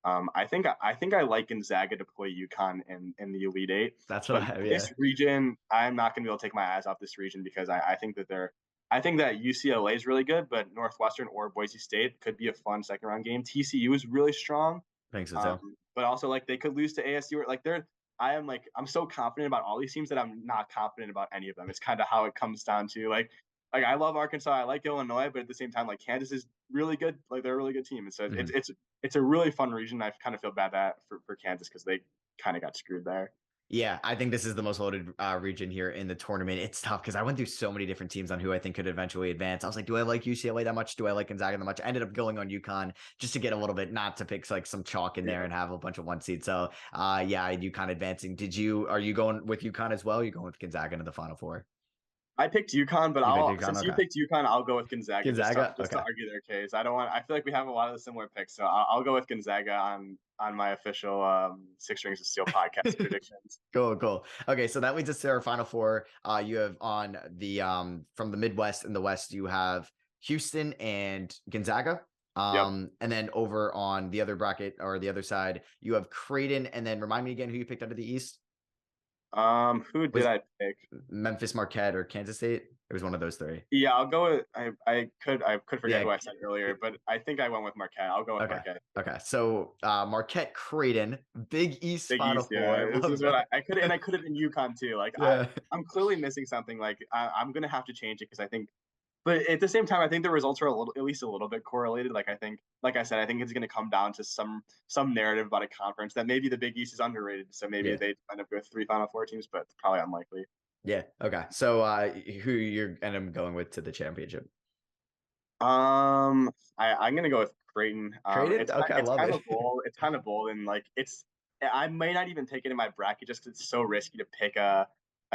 I think I like Gonzaga to play UConn in the Elite Eight. That's what I But have. this Yeah. region, I'm not going to be able to take my eyes off this region because I think that I think that UCLA is really good, but Northwestern or Boise State could be a fun second round game. TCU is really strong, I think so too. but also like they could lose to ASU. Or like I'm so confident about all these teams that I'm not confident about any of them. It's kind of how it comes down to like I love Arkansas, I like Illinois, but at the same time, like Kansas is really good. Like they're a really good team, and so Hmm. it's a really fun region. I kind of feel bad that for Kansas because they kind of got screwed there. Yeah, I think this is the most loaded region here in the tournament. It's tough because I went through so many different teams on who I think could eventually advance. I was like, do I like UCLA that much? Do I like Gonzaga that much? I ended up going on UConn just to get a little bit, not to pick like some chalk in there Yeah, and have a bunch of one seed. So, yeah, I had UConn advancing. Are you going with UConn as well? Or are you going with Gonzaga into the Final Four? I picked UConn, but You picked I'll UConn? since you Okay. picked UConn, I'll go with Gonzaga Gonzaga? just to Okay. argue their case. I don't want. I feel like we have a lot of the similar picks, so I'll go with Gonzaga on my official Six Rings of Steel podcast predictions. Cool, cool. Okay, so that leads us to our final four. You have on the from the Midwest and the West, you have Houston and Gonzaga. Yep. And then over on the other bracket or the other side, you have Creighton, and then remind me again who you picked out of the East. Who did Was I pick? Memphis Marquette or Kansas State? It was one of those three. Yeah, I'll go with. I could forget Yeah. who I said earlier, but I think I went with Marquette. I'll go with Okay. Marquette. Okay. So Marquette Creighton, Big East Big Final East, yeah. Four. This Love is what that. I could, and I could have been UConn too. Like Yeah. I'm clearly missing something. Like I'm gonna have to change it because I think, but at the same time, I think the results are at least a little bit correlated. Like I think, like I said, I think it's gonna come down to some narrative about a conference that maybe the Big East is underrated. So maybe Yeah. they end up with 3 Final Four teams, but it's probably unlikely. Yeah. Okay. So who you're end up going with to the championship? I'm gonna go with Creighton. Creighton? It's Okay, I it's love kind it. of bold. It's kind of bold, and like I may not even take it in my bracket just 'cause it's so risky to pick a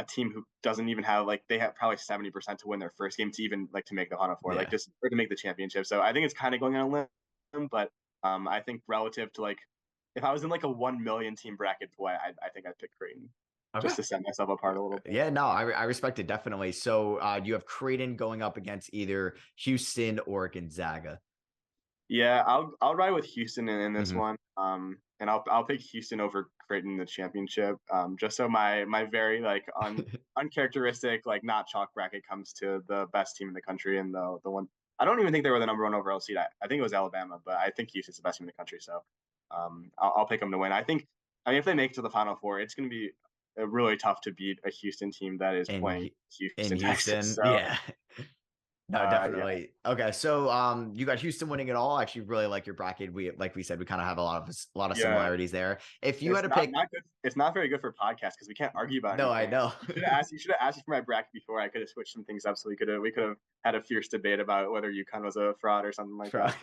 team who doesn't even have like they have probably 70% to win their first game to even like to make the Final Four, like Yeah. just or to make the championship. So I think it's kind of going on a limb, but I think relative to like if I was in like a 1 million team bracket, boy, I think I'd pick Creighton Okay. just to set myself apart a little bit. Yeah, no, I respect it definitely. So you have Creighton going up against either Houston or Gonzaga. Yeah, I'll ride with Houston in this Hmm. one. And I'll pick Houston over Creighton in the championship. Just so my very like uncharacteristic like not chalk bracket comes to the best team in the country and the one I don't even think they were the number one overall seed. I think it was Alabama, but I think Houston's the best team in the country. So I'll pick them to win. I mean if they make it to the Final Four, it's going to be really tough to beat a Houston team that is in playing in Houston, Texas. Houston. So Yeah. No, yeah, definitely. Okay, so you got Houston winning it all. I actually really like your bracket. We said we kind of have a lot of yeah. similarities there. If you had It's to not pick, not good. It's not very good for podcasts because we can't argue about no, I anything. know. You should have asked me for my bracket before. I could have switched some things up, so we could have had a fierce debate about whether UConn was a fraud or something like that.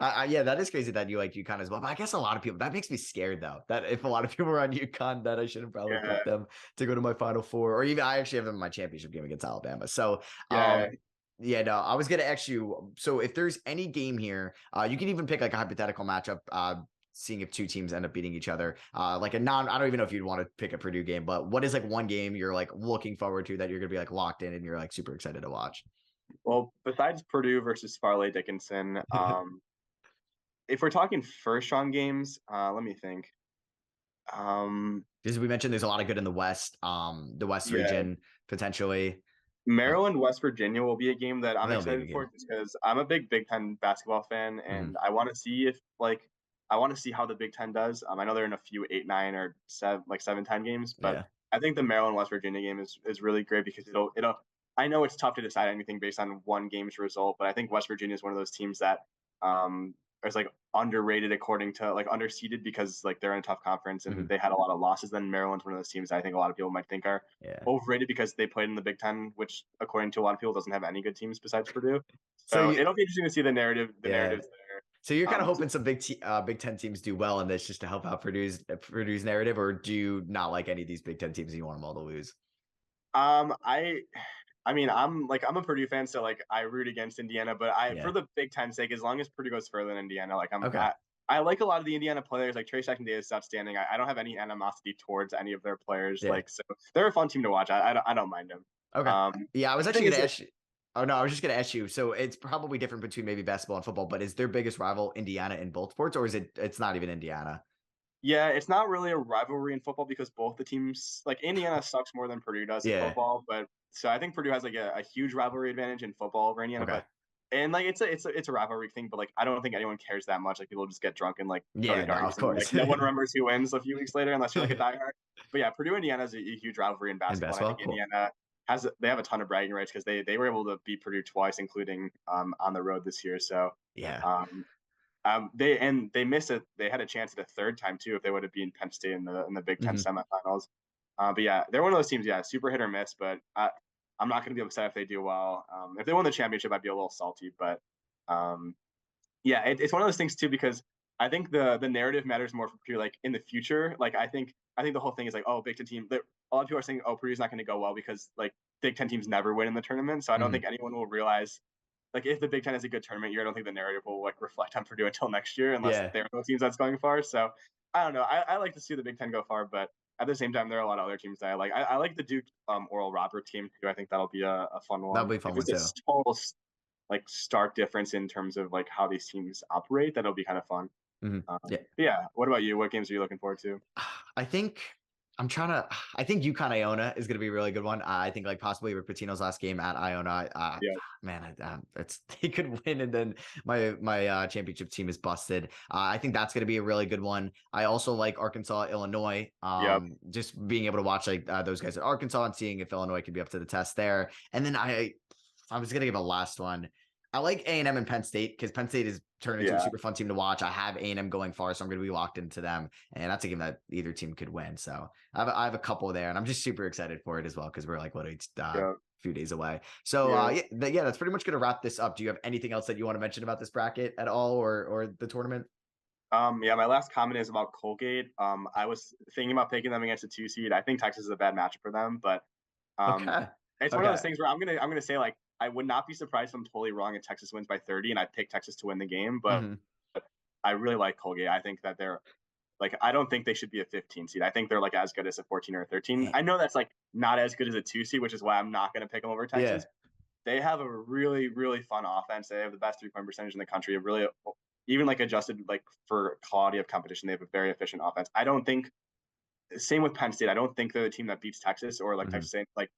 But Yeah, that is crazy that you like UConn as well. But I guess a lot of people that makes me scared though. That if a lot of people were on UConn, that I shouldn't probably yeah, pick them to go to my Final Four, or even I actually have them in my championship game against Alabama. So, yeah. yeah, no, I was gonna ask you. So, if there's any game here, you can even pick like a hypothetical matchup. Seeing if two teams end up beating each other, like a non. I don't even know if you'd want to pick a Purdue game, but what is like one game you're like looking forward to that you're gonna be like locked in and you're like super excited to watch? Well, besides Purdue versus Farley Dickinson, if we're talking first round games, let me think. Um, Because we mentioned there's a lot of good in the West yeah, region potentially. Maryland, West Virginia will be a game that I'm That'll be a good excited for game. just because I'm a big Big Ten basketball fan, Hmm. and I want to see if like I want to see how the Big Ten does. I know they're in a few 8, 9, or 7 time games, but Yeah. I think the Maryland West Virginia game is really great because it'll. I know it's tough to decide anything based on one game's result, but I think West Virginia is one of those teams that is like underrated according to like underseeded because like they're in a tough conference and Hmm. they had a lot of losses. Then Maryland's one of those teams that I think a lot of people might think are Yeah. overrated because they played in the Big Ten, which according to a lot of people doesn't have any good teams besides Purdue. So So you, it'll be interesting to see the yeah. narratives there. So you're kind of Um, hoping some Big Ten teams do well in this just to help out Purdue's narrative, or do you not like any of these Big Ten teams and you want them all to lose? um, I, I mean, I'm a Purdue fan, so like I root against Indiana, but for Yeah. the Big Ten sake, as long as Purdue goes further than Indiana, like Okay. I like a lot of the Indiana players, like Trey Davis is outstanding. I don't have any animosity towards any of their players, Yeah. like so they're a fun team to watch. I don't mind them. Okay. Yeah, I was The actually thing going is, to ask you. Oh no, I was just going to ask you. So it's probably different between maybe basketball and football, but is their biggest rival Indiana in both sports, or is it? It's not even Indiana. yeah, it's not really a rivalry in football because both the teams, like Indiana, sucks more than Purdue does in Yeah. football. But so I think Purdue has like a huge rivalry advantage in football over Indiana. Okay. But and like it's a rivalry thing, but like I don't think anyone cares that much. Like people just get drunk and like go to Yeah. No, of darts, and like course. no one remembers who wins a few weeks later unless you're like a diehard. But yeah, Purdue Indiana is a huge rivalry in In basketball, and I basketball, think cool. Indiana they have a ton of bragging rights because they were able to beat Purdue twice, including on the road this year. So Yeah. um, they missed it. They had a chance at a third time too if they would have beaten Penn State in the Big Ten Hmm. semifinals. But yeah, they're one of those teams. Yeah, super hit or miss. But I'm not going to be upset if they do well. If they won the championship, I'd be a little salty. But um, yeah, it's one of those things too because I think the narrative matters more for Purdue. Like in the future, like I think the whole thing is like, oh, Big Ten team. A lot of people are saying, oh, Purdue's not going to go well because like Big Ten teams never win in the tournament. So I don't Hmm. think anyone will realize like if the Big Ten is a good tournament year, I don't think the narrative will like reflect on Purdue until next year unless Yeah. they're those teams that's going far. So I don't know. I like to see the Big Ten go far, but at the same time, there are a lot of other teams that I like. I like the Duke Oral Robert team too. I think that'll be a fun That'll one. be a fun If one it's a too. total like stark difference in terms of like how these teams operate, that'll be kind of fun. Hmm. Yeah. But yeah. What about you? What games are you looking forward to? I think I'm trying to. I think UConn Iona is going to be a really good one. I think like possibly Rick Pitino's last game at Iona. Yeah. Man, it's they could win, and then my championship team is busted. I think that's going to be a really good one. I also like Arkansas, Illinois. Yep. Just being able to watch like those guys at Arkansas and seeing if Illinois can be up to the test there. And then I was going to give a last one. I like A&M and Penn State because Penn State is turned into a Yeah. super fun team to watch. I have A&M going far, so I'm going to be locked into them, and that's a game that either team could win. So I have a couple there, and I'm just super excited for it as well because we're like literally a Yeah. few days away. So Yeah. yeah, that's pretty much going to wrap this up. Do you have anything else that you want to mention about this bracket at all, or the tournament? Yeah, my last comment is about Colgate. I was thinking about picking them against a 2 seed. I think Texas is a bad matchup for them, but um, Okay. it's one of those Okay. things where I'm gonna say, like, I would not be surprised if I'm totally wrong and Texas wins by 30, and I pick Texas to win the game. But Hmm. I really like Colgate. I think that they're like, I don't think they should be a 15 seed. I think they're like as good as a 14 or a 13. I know that's like not as good as a 2 seed, which is why I'm not going to pick them over Yeah. Texas. They have a really, really fun offense. They have the best 3 point percentage in the country. It really, even like adjusted like for quality of competition, they have a very efficient offense. I don't think, same with Penn State. I don't think they're the team that beats Texas or like Hmm. Texas A&M. Like,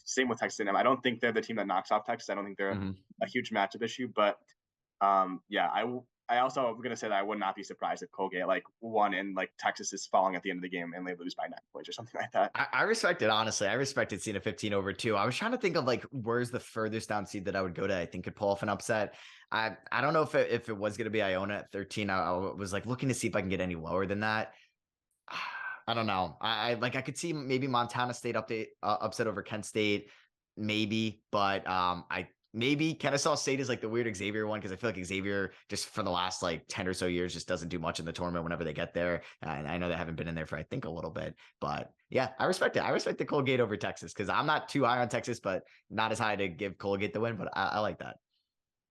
same with Texas A&M. I don't think they're the team that knocks off Texas. I don't think they're Hmm. a huge matchup issue. But yeah, I also am gonna say that I would not be surprised if Colgate like won and like Texas is falling at the end of the game and they lose by 9 points or something like that. I respect it, honestly. I respected seeing a 15 over two. I was trying to think of like where's the furthest down seed that I would go to. I think could pull off an upset. I don't know if it was going to be Iona at 13. I was like looking to see if I can get any lower than that. I don't know. I like I could see maybe Montana State upset over Kent State, maybe, but I maybe Kennesaw State is like the weird Xavier one because I feel like Xavier just for the last like 10 or so years just doesn't do much in the tournament whenever they get there. And I know they haven't been in there for I think a little bit, but yeah, I respect it. I respect the Colgate over Texas because I'm not too high on Texas, but not as high to give Colgate the win. But I like that.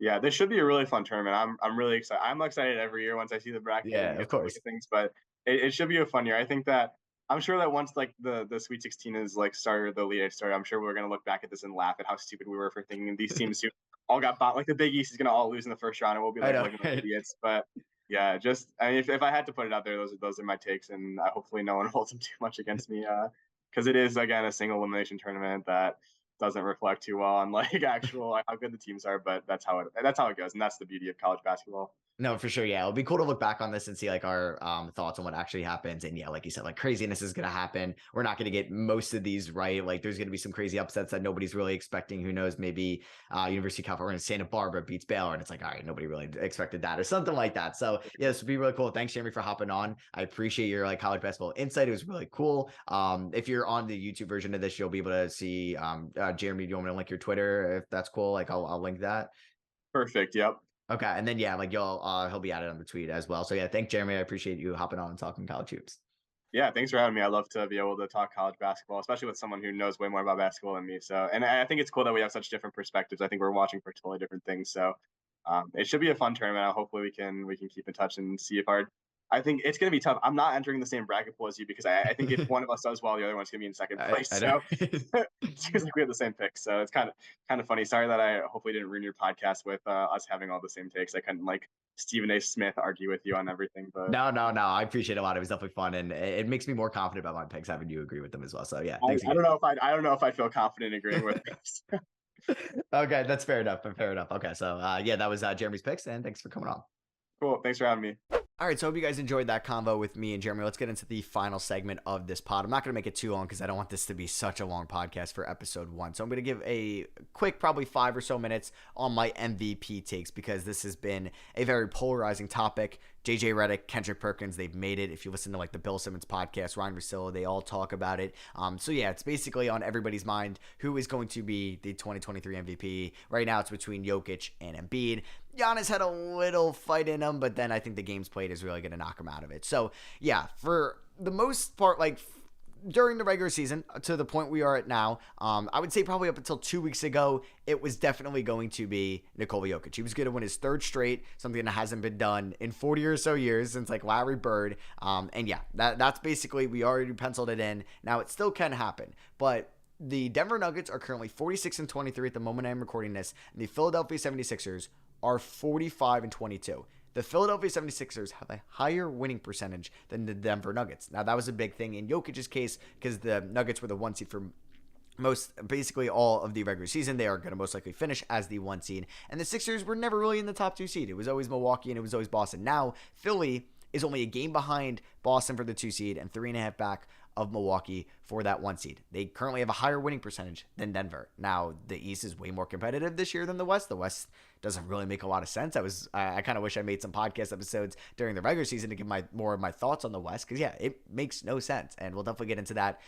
Yeah, this should be a really fun tournament. I'm really excited. I'm excited every year once I see the bracket Yeah, and of get to look course. at things. But it should be a fun year. I think that I'm sure that once like the Sweet 16 is like started, the Elite Eight started, I'm sure we're gonna look back at this and laugh at how stupid we were for thinking these teams who all got bought. Like the Big East is gonna all lose in the first round, and we'll be I like know. looking like idiots. But yeah, just I mean, if I had to put it out there, those are my takes, and hopefully no one holds them too much against me. Because it is again a single elimination tournament that doesn't reflect too well on like actual like, how good the teams are, but that's how it goes, and that's the beauty of college basketball. No, for sure. Yeah. It'll be cool to look back on this and see like our thoughts on what actually happens. And yeah, like you said, like craziness is going to happen. We're not going to get most of these right. Like there's going to be some crazy upsets that nobody's really expecting. Who knows? Maybe University of California, Santa Barbara beats Baylor. And it's like, all right, nobody really expected that or something like that. So yeah, this would be really cool. Thanks, Jeremy, for hopping on. I appreciate your like college basketball insight. It was really cool. If you're on the YouTube version of this, you'll be able to see Jeremy, do you want me to link your Twitter if that's cool? Like I'll link that. Perfect. Yep. Okay, and then yeah, like you'll he'll be added on the tweet as well. So yeah, thank Jeremy. I appreciate you hopping on and talking college hoops. Yeah, thanks for having me. I love to be able to talk college basketball, especially with someone who knows way more about basketball than me. So, and I think it's cool that we have such different perspectives. I think we're watching for totally different things. So, it should be a fun tournament. Hopefully, we can keep in touch and see if our. I think it's going to be tough. I'm not entering the same bracket pool as you because I think if one of us does well, the other one's going to be in second place. I So, know. it seems like we have the same picks. So it's kind of funny. Sorry that I hopefully didn't ruin your podcast with us having all the same takes. I couldn't like Stephen A. Smith argue with you on everything, but No. I appreciate it a lot. It was definitely fun, and it makes me more confident about my picks having you agree with them as well. So yeah, thanks I again. don't know if I don't know if I feel confident agreeing with this. Okay, that's fair enough. Fair enough. Okay, so yeah, that was Jeremy's picks, and thanks for coming on. Cool. Thanks for having me. All right, so I hope you guys enjoyed that convo with me and Jeremy. Let's get into the final segment of this pod. I'm not going to make it too long because I don't want this to be such a long podcast for episode 1. So I'm going to give a quick, probably 5 or so minutes on my MVP takes because this has been a very polarizing topic. JJ Redick, Kendrick Perkins, they've made it. If you listen to like the Bill Simmons podcast, Ryan Russillo, they all talk about it. So yeah, it's basically on everybody's mind who is going to be the 2023 MVP. Right now, it's between Jokic and Embiid. Giannis had a little fight in him, but then I think the games played is really going to knock him out of it. So yeah, for the most part, like during the regular season to the point we are at now, I would say probably up until 2 weeks ago, it was definitely going to be Nikola Jokic. He was going to win his 3rd straight, something that hasn't been done in 40 or so years since like Larry Bird. And yeah, that's basically, we already penciled it in. Now it still can happen, but the Denver Nuggets are currently 46-23 at the moment I'm recording this, and the Philadelphia 76ers are 45-22. The Philadelphia 76ers have a higher winning percentage than the Denver Nuggets. Now, that was a big thing in Jokic's case because the Nuggets were the 1 seed for basically all of the regular season. They are going to most likely finish as the 1 seed. And the Sixers were never really in the top 2 seed. It was always Milwaukee and it was always Boston. Now, Philly is only a game behind Boston for the 2 seed and 3.5 back of Milwaukee for that 1 seed. They currently have a higher winning percentage than Denver. Now, the East is way more competitive this year than the West. The West doesn't really make a lot of sense. I kind of wish I made some podcast episodes during the regular season to give more of my thoughts on the West because yeah, it makes no sense, and we'll definitely get into that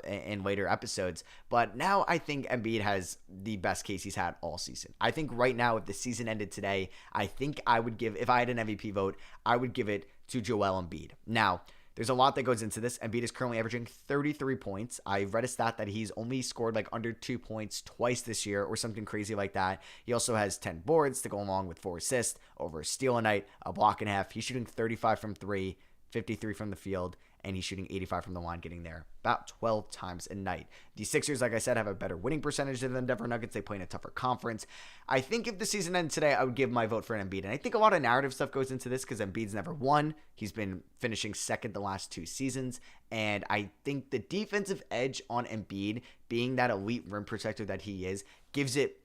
in later episodes. But now I think Embiid has the best case he's had all season. I think right now, if the season ended today, I think I would give, if I had an MVP vote, I would give it to Joel Embiid. Now, there's a lot that goes into this. Embiid is currently averaging 33 points. I read a stat that he's only scored like under 2 points twice this year or something crazy like that. He also has 10 boards to go along with 4 assists, over a steal a night, a block and a half. He's shooting 35 from 3, 53 from the field, and he's shooting 85 from the line, getting there about 12 times a night. The Sixers, like I said, have a better winning percentage than the Denver Nuggets. They play in a tougher conference. I think if the season ended today, I would give my vote for Embiid. And I think a lot of narrative stuff goes into this because Embiid's never won. He's been finishing second the last 2 seasons. And I think the defensive edge on Embiid, being that elite rim protector that he is, gives it,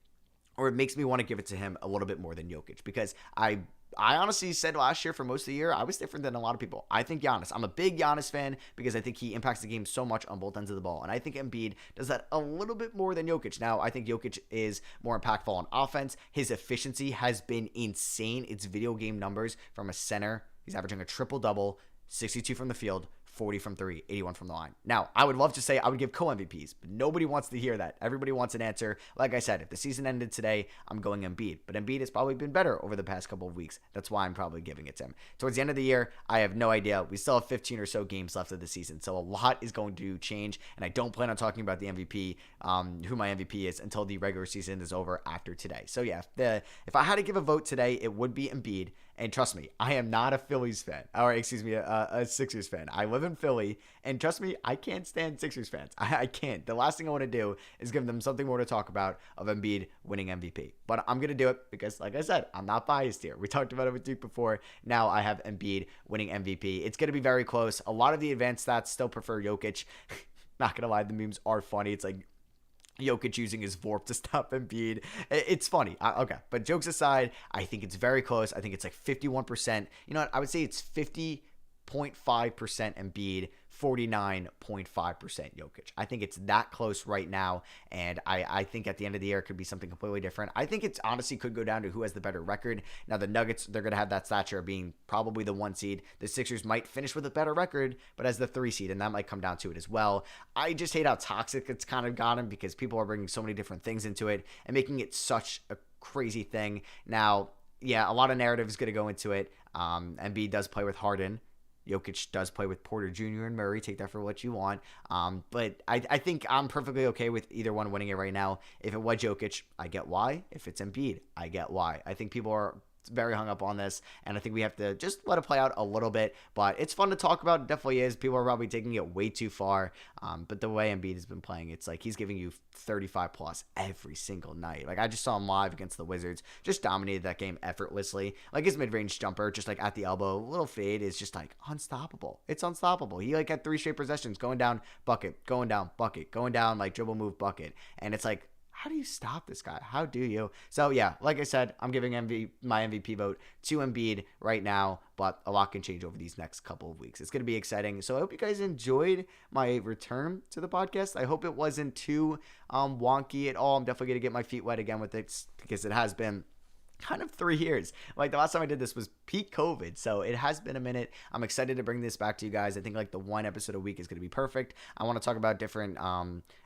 or it makes me want to give it to him a little bit more than Jokic, because I honestly said last year, for most of the year, I was different than a lot of people. I think Giannis. I'm a big Giannis fan because I think he impacts the game so much on both ends of the ball. And I think Embiid does that a little bit more than Jokic. Now, I think Jokic is more impactful on offense. His efficiency has been insane. It's video game numbers from a center. He's averaging a triple-double, 62 from the field, 40 from 3, 81 from the line. Now, I would love to say I would give co-MVPs, but nobody wants to hear that. Everybody wants an answer. Like I said, if the season ended today, I'm going Embiid. But Embiid has probably been better over the past couple of weeks. That's why I'm probably giving it to him. Towards the end of the year, I have no idea. We still have 15 or so games left of the season, so a lot is going to change, and I don't plan on talking about the MVP, who my MVP is, until the regular season is over after today. So yeah, if I had to give a vote today, it would be Embiid. And trust me, I am not a Phillies fan, or excuse me, a Sixers fan. I live in Philly, and trust me, I can't stand Sixers fans. I can't. The last thing I want to do is give them something more to talk about of Embiid winning MVP. But I'm going to do it because, like I said, I'm not biased here. We talked about it with Duke before. Now I have Embiid winning MVP. It's going to be very close. A lot of the advanced stats still prefer Jokic. Not going to lie, the memes are funny. It's like Jokic using his VORP to stop Embiid. It's funny. Okay. But jokes aside, I think it's very close. I think it's like 51%. You know what? I would say it's 50.5% Embiid, 49.5% Jokic. I think it's that close right now, and I think at the end of the year it could be something completely different. I think it's honestly could go down to who has the better record. Now the Nuggets, they're going to have that stature of being probably the 1 seed. The Sixers might finish with a better record, but as the 3 seed, and that might come down to it as well. I just hate how toxic it's kind of gotten because people are bringing so many different things into it and making it such a crazy thing. Now, yeah, a lot of narrative is going to go into it. Embiid does play with Harden. Jokic does play with Porter Jr. and Murray. Take that for what you want. But I think I'm perfectly okay with either one winning it right now. If it was Jokic, I get why. If it's Embiid, I get why. I think people are very hung up on this, and I think we have to just let it play out a little bit. But it's fun to talk about. It definitely is. People are probably taking it way too far. But the way Embiid has been playing, it's like he's giving you 35 plus every single night. Like I just saw him live against the Wizards, just dominated that game effortlessly. Like his mid-range jumper, just like at the elbow, little fade is just like unstoppable. It's unstoppable. He like had 3 straight possessions, going down, bucket, going down, bucket, going down, like dribble, move, bucket, and it's like, how do you stop this guy? How do you? So, yeah, like I said, I'm giving my MVP vote to Embiid right now, but a lot can change over these next couple of weeks. It's going to be exciting. So I hope you guys enjoyed my return to the podcast. I hope it wasn't too wonky at all. I'm definitely going to get my feet wet again with it because it has been kind of 3 years. Like the last time I did this was peak COVID, so it has been a minute. I'm excited to bring this back to you guys. I think like the 1 episode a week is going to be perfect. I want to talk about different,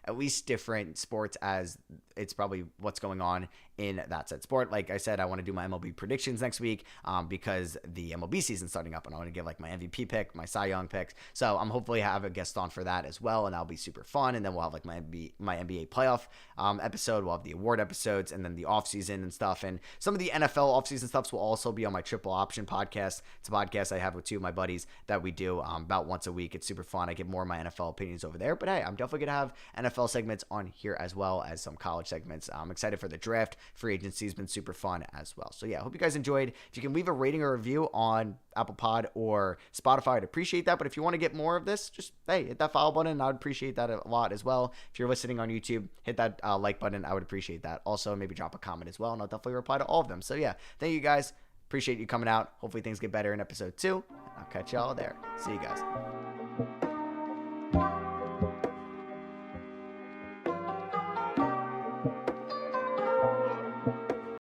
at least different sports, as it's probably what's going on in that said sport. Like I said, I want to do my MLB predictions next week because the MLB season's starting up, and I want to give like my MVP pick, my Cy Young picks. So I'm hopefully have a guest on for that as well, and that'll be super fun. And then we'll have like my NBA playoff episode. We'll have the award episodes, and then the off season and stuff, and some of the NFL offseason stuffs will also be on my Triple Option podcast. It's a podcast I have with 2 of my buddies that we do about once a week. It's super fun. I get more of my NFL opinions over there. But hey, I'm definitely going to have NFL segments on here as well as some college segments. I'm excited for the draft. Free agency has been super fun as well. So yeah, I hope you guys enjoyed. If you can leave a rating or review on Apple Pod or Spotify, I'd appreciate that. But if you want to get more of this, just hey, hit that follow button. I would appreciate that a lot as well. If you're listening on YouTube, hit that like button. I would appreciate that. Also, maybe drop a comment as well, and I'll definitely reply to all of them. So yeah, thank you guys. Appreciate you coming out. Hopefully things get better in episode 2. I'll catch y'all there. See you guys.